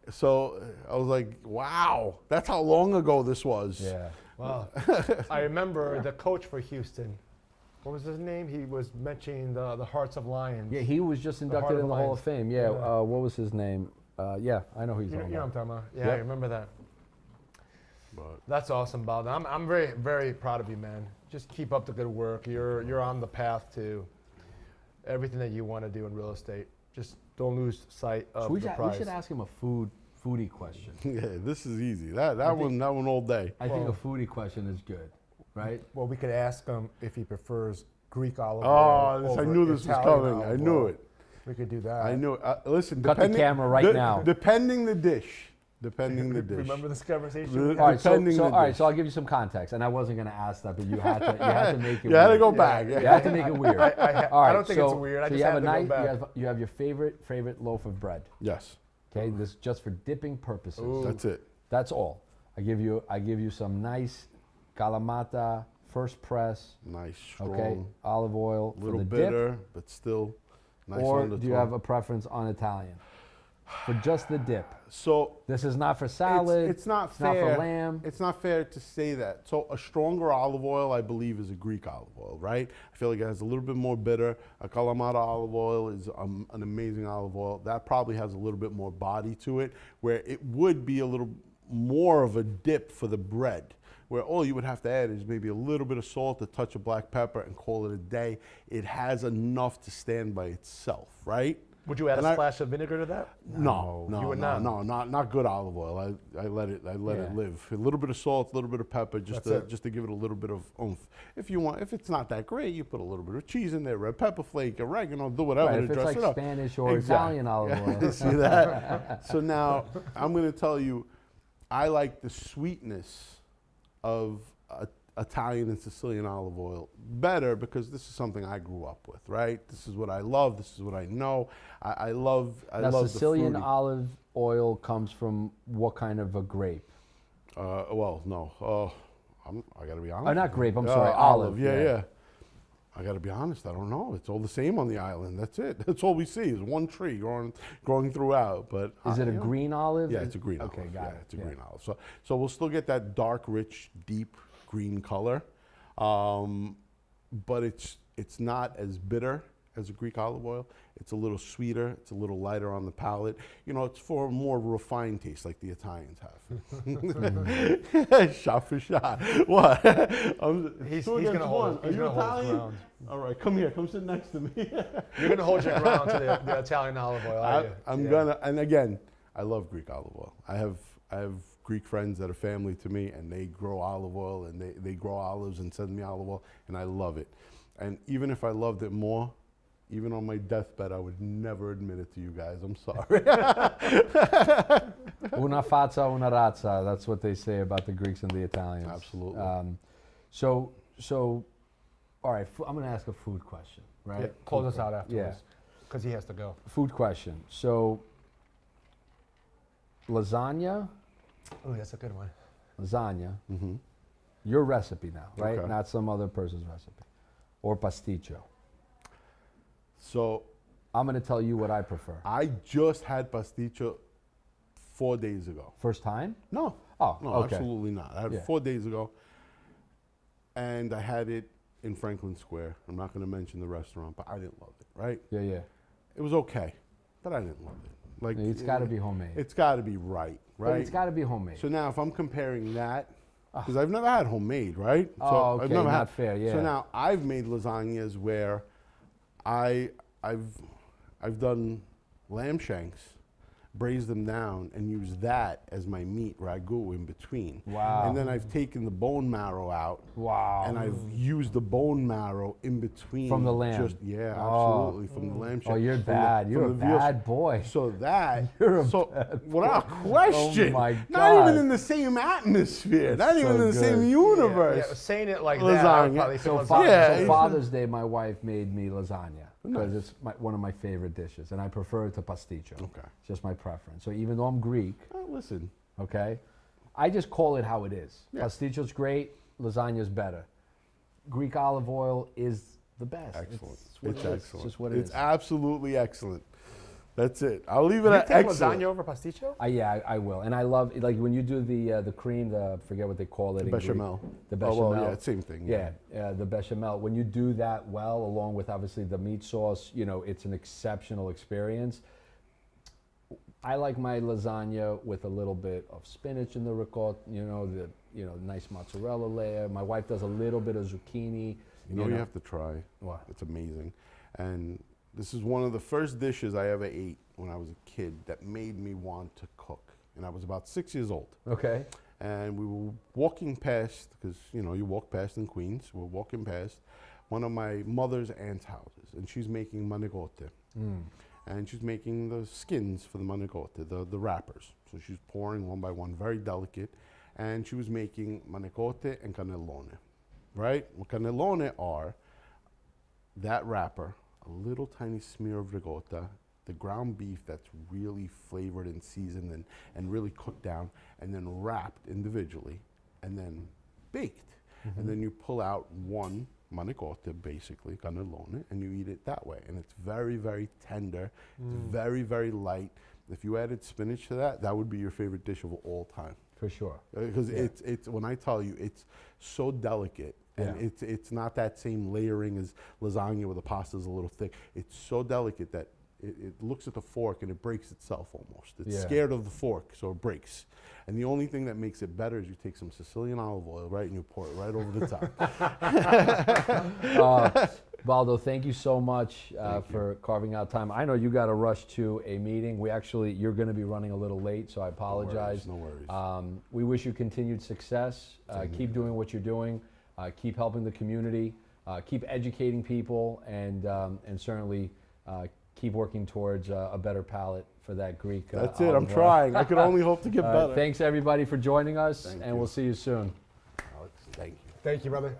Speaker 1: wow, that's how long ago this was.
Speaker 2: Yeah.
Speaker 3: Wow. I remember the coach for Houston. What was his name? He was mentioning the Hearts of Lions.
Speaker 2: Yeah, he was just
Speaker 3: Heart
Speaker 2: inducted
Speaker 3: of
Speaker 2: in the Hall of
Speaker 3: Lions.
Speaker 2: Fame. Yeah.
Speaker 3: Yeah.
Speaker 2: What was his name? Yeah, I know who he's
Speaker 3: You know
Speaker 2: talking
Speaker 3: what I'm
Speaker 2: about.
Speaker 3: talking about? Yeah,
Speaker 2: Yep.
Speaker 3: I remember that.
Speaker 1: But
Speaker 3: That's awesome, Baldo. I'm very, very proud of you, man. Just keep up the good work. You're on the path to everything that you want to do in real estate. Just don't lose sight of
Speaker 2: So we
Speaker 3: the
Speaker 2: should,
Speaker 3: prize.
Speaker 2: we should ask him a foodie question.
Speaker 1: yeah, this is easy. That one all day.
Speaker 2: I think
Speaker 3: Well-
Speaker 2: a foodie question is good, right?
Speaker 3: Well, we could ask him if he prefers Greek olive
Speaker 1: Oh,
Speaker 3: oil.
Speaker 1: I
Speaker 3: over
Speaker 1: knew this was
Speaker 3: Italian
Speaker 1: coming.
Speaker 3: olive
Speaker 1: I knew
Speaker 3: oil.
Speaker 1: it.
Speaker 3: We could do that.
Speaker 1: I knew it. Listen,
Speaker 2: Cut the
Speaker 1: depending-
Speaker 2: camera right now.
Speaker 1: Depending the dish. Depending the dish.
Speaker 3: Remember this conversation?
Speaker 1: Re-
Speaker 3: we
Speaker 2: All
Speaker 3: had?
Speaker 2: right, so,
Speaker 1: Depending
Speaker 2: so
Speaker 1: the
Speaker 2: all right,
Speaker 1: dish.
Speaker 2: so I'll give you some context, and I wasn't going to ask that, but you had to make it.
Speaker 1: You had to
Speaker 2: weird.
Speaker 1: go back.
Speaker 2: You had to make it weird.
Speaker 3: I don't think it's weird. I
Speaker 2: so
Speaker 3: just
Speaker 2: you have
Speaker 3: had
Speaker 2: a
Speaker 3: to go
Speaker 2: nice,
Speaker 3: back.
Speaker 2: you have your favorite loaf of bread.
Speaker 1: Yes,
Speaker 2: Okay, this is just for dipping purposes.
Speaker 3: Ooh.
Speaker 1: that's it.
Speaker 2: That's all. I give you some nice Kalamata first press.
Speaker 1: Nice, strong,
Speaker 2: Okay, olive oil
Speaker 1: a little
Speaker 2: for the
Speaker 1: bitter,
Speaker 2: dip,
Speaker 1: but still nice
Speaker 2: or
Speaker 1: on the
Speaker 2: do you
Speaker 1: tongue.
Speaker 2: have a preference on Italian for just the dip?
Speaker 1: So
Speaker 2: This is not for salad.
Speaker 1: it's not
Speaker 2: It's
Speaker 1: fair.
Speaker 2: not for lamb.
Speaker 1: It's not fair to say that. So a stronger olive oil, I believe, is a Greek olive oil, right? I feel like it has a little bit more bitter. A Kalamata olive oil is an amazing olive oil. That probably has a little bit more body to it, where it would be a little more of a dip for the bread, where all you would have to add is maybe a little bit of salt, a touch of black pepper, and call it a day. It has enough to stand by itself, right?
Speaker 3: Would you add
Speaker 1: And
Speaker 3: a
Speaker 1: I-
Speaker 3: splash of vinegar to that?
Speaker 1: No,
Speaker 3: You would
Speaker 1: not good olive oil. I let it
Speaker 2: Yeah.
Speaker 1: live. A little bit of salt, a little bit of pepper, just
Speaker 3: That's
Speaker 1: to give it a little bit of oomph. If you want, if it's not that great, you put a little bit of cheese in there, red pepper flake, oregano, do whatever
Speaker 2: Right,
Speaker 1: to
Speaker 2: if it's
Speaker 1: dress
Speaker 2: like
Speaker 1: it up.
Speaker 2: Spanish or
Speaker 1: Exactly.
Speaker 2: Italian olive oil.
Speaker 1: See that? So now I'm going to tell you, I like the sweetness of Italian and Sicilian olive oil better because this is something I grew up with, right? This is what I love. This is what I know. I love
Speaker 2: Now,
Speaker 1: the
Speaker 2: Sicilian
Speaker 1: fruity.
Speaker 2: olive oil comes from what kind of a grape?
Speaker 1: Well, no. I got to be honest.
Speaker 2: Oh, not grape. I'm sorry.
Speaker 1: Olive. Yeah. I got to be honest. I don't know. It's all the same on the island. That's it. That's all we see is one tree growing throughout. But
Speaker 2: Is it a green olive?
Speaker 1: Yeah, it's a green olive.
Speaker 2: Okay, got it.
Speaker 1: It's a green olive. So we'll still get that dark, rich, deep green color, but it's not as bitter as a Greek olive oil. It's a little sweeter. It's a little lighter on the palate. You know, it's for a more refined taste, like the Italians have. Shot for shot. What?
Speaker 3: He's going to hold his ground.
Speaker 1: All right, come here. Come sit next to me.
Speaker 3: You're going to hold your ground to the Italian olive oil, are you?
Speaker 1: I'm gonna. And again, I love Greek olive oil. I have Greek friends that are family to me, and they grow olive oil, and they grow olives and send me olive oil, and I love it. And even if I loved it more, even on my deathbed, I would never admit it to you guys. I'm sorry.
Speaker 2: Una faccia, una razza. That's what they say about the Greeks and the Italians.
Speaker 1: Absolutely.
Speaker 2: So, all right. I'm going to ask a food question, right?
Speaker 3: Yeah, close us out afterwards, because he has to go.
Speaker 2: Food question. So, lasagna.
Speaker 3: Oh, that's a good one.
Speaker 2: Lasagna.
Speaker 1: Mm-hmm.
Speaker 2: Your recipe now, right?
Speaker 1: Okay.
Speaker 2: Not some other person's recipe. Or pasticcio.
Speaker 1: So
Speaker 2: I'm going to tell you what I prefer.
Speaker 1: I just had pasticcio 4 days ago.
Speaker 2: First time?
Speaker 1: No.
Speaker 2: Oh,
Speaker 1: No,
Speaker 2: okay.
Speaker 1: absolutely not. I had it 4 days ago, and I had it in Franklin Square. I'm not going to mention the restaurant, but I didn't love it, right?
Speaker 2: Yeah.
Speaker 1: It was okay, but I didn't love it. Like
Speaker 2: It's got to be homemade.
Speaker 1: It's got to be right?
Speaker 2: But it's got to be homemade.
Speaker 1: So now if I'm comparing that, because I've never had homemade, right? So
Speaker 2: Oh, okay,
Speaker 1: I've never
Speaker 2: not fair, yeah.
Speaker 1: So now I've made lasagnas where I've done lamb shanks, braised them down, and used that as my meat ragu in between.
Speaker 2: Wow.
Speaker 1: And then I've taken the bone marrow out.
Speaker 2: Wow.
Speaker 1: And I've used the bone marrow in between.
Speaker 2: From the lamb.
Speaker 1: Yeah,
Speaker 2: Oh.
Speaker 1: absolutely, from the lamb
Speaker 2: Oh,
Speaker 1: shank.
Speaker 2: you're
Speaker 1: From the-
Speaker 2: bad.
Speaker 1: from
Speaker 2: You're a
Speaker 1: the veal-
Speaker 2: bad boy.
Speaker 1: So that,
Speaker 2: You're a
Speaker 1: so
Speaker 2: bad
Speaker 1: without question,
Speaker 2: Oh, my
Speaker 1: not even
Speaker 2: God.
Speaker 1: in the same atmosphere,
Speaker 2: That's
Speaker 1: not even
Speaker 2: so
Speaker 1: in the same
Speaker 2: good.
Speaker 1: universe.
Speaker 3: Yeah, saying it like that, I would
Speaker 1: Lasagna.
Speaker 3: probably say
Speaker 2: So,
Speaker 3: lasagna.
Speaker 1: Yeah.
Speaker 2: Father's Day, my wife made me lasagna because
Speaker 1: Nice.
Speaker 2: it's one of my favorite dishes, and I prefer it to pasticcio.
Speaker 1: Okay.
Speaker 2: It's just my preference. So even though I'm Greek,
Speaker 1: Listen,
Speaker 2: okay, I just call it how it is.
Speaker 1: Yeah.
Speaker 2: Pasticcio's great, lasagna's better. Greek olive oil is the best.
Speaker 1: excellent.
Speaker 2: It's what
Speaker 1: It's
Speaker 2: it is.
Speaker 1: excellent.
Speaker 2: It's just what it
Speaker 1: It's
Speaker 2: is.
Speaker 1: absolutely excellent. That's it. I'll leave it
Speaker 3: You
Speaker 1: at
Speaker 3: take
Speaker 1: excellent.
Speaker 3: lasagna over pasticcio?
Speaker 2: Yeah, I will, and I love like when you do the cream, I forget what they call it. in Greek.
Speaker 1: Bechamel.
Speaker 2: The
Speaker 1: Oh,
Speaker 2: bechamel.
Speaker 1: well, yeah, same thing.
Speaker 2: Yeah, the bechamel. When you do that well, along with obviously the meat sauce, it's an exceptional experience. I like my lasagna with a little bit of spinach in the ricotta, the nice mozzarella layer. My wife does a little bit of zucchini.
Speaker 1: You have to try.
Speaker 2: What?
Speaker 1: It's amazing. And this is one of the first dishes I ever ate when I was a kid that made me want to cook. And I was about 6 years old.
Speaker 2: Okay.
Speaker 1: And we were walking past, because you walk past in Queens, we're walking past one of my mother's aunt's houses, and she's making manicotti. And she's making the skins for the manicotti, the wrappers. So she's pouring one by one, very delicate. And she was making manicotti and cannellone, right? What cannellone are that wrapper, a little tiny smear of ricotta, the ground beef that's really flavored and seasoned and really cooked down, and then wrapped individually, and then baked. And then you pull out one manicotti, basically, cannellone, and you eat it that way. And it's very, very tender. It's very, very light. If you added spinach to that, that would be your favorite dish of all time.
Speaker 2: For sure.
Speaker 1: Because it's when I tell you, it's so delicate. And
Speaker 2: Yeah.
Speaker 1: it's not that same layering as lasagna where the pasta's a little thick. It's so delicate that it looks at the fork and it breaks itself almost. It's
Speaker 2: Yeah.
Speaker 1: scared of the fork, so it breaks. And the only thing that makes it better is you take some Sicilian olive oil, right, and you pour it right over the top.
Speaker 2: Baldo, thank you so much for carving out time. I know you got to rush to a meeting. You're going to be running a little late, so I apologize.
Speaker 1: No worries.
Speaker 2: We wish you continued success. Keep doing what you're doing. Keep helping the community. Keep educating people, and certainly keep working towards a better palate for that Greek.
Speaker 1: That's it. I'm
Speaker 2: olive oil.
Speaker 1: trying. I can only hope to get better.
Speaker 2: Thanks everybody for joining us,
Speaker 1: Thank
Speaker 2: and
Speaker 1: you.
Speaker 2: we'll see you soon.
Speaker 1: Alex, thank you.
Speaker 3: Thank you, brother.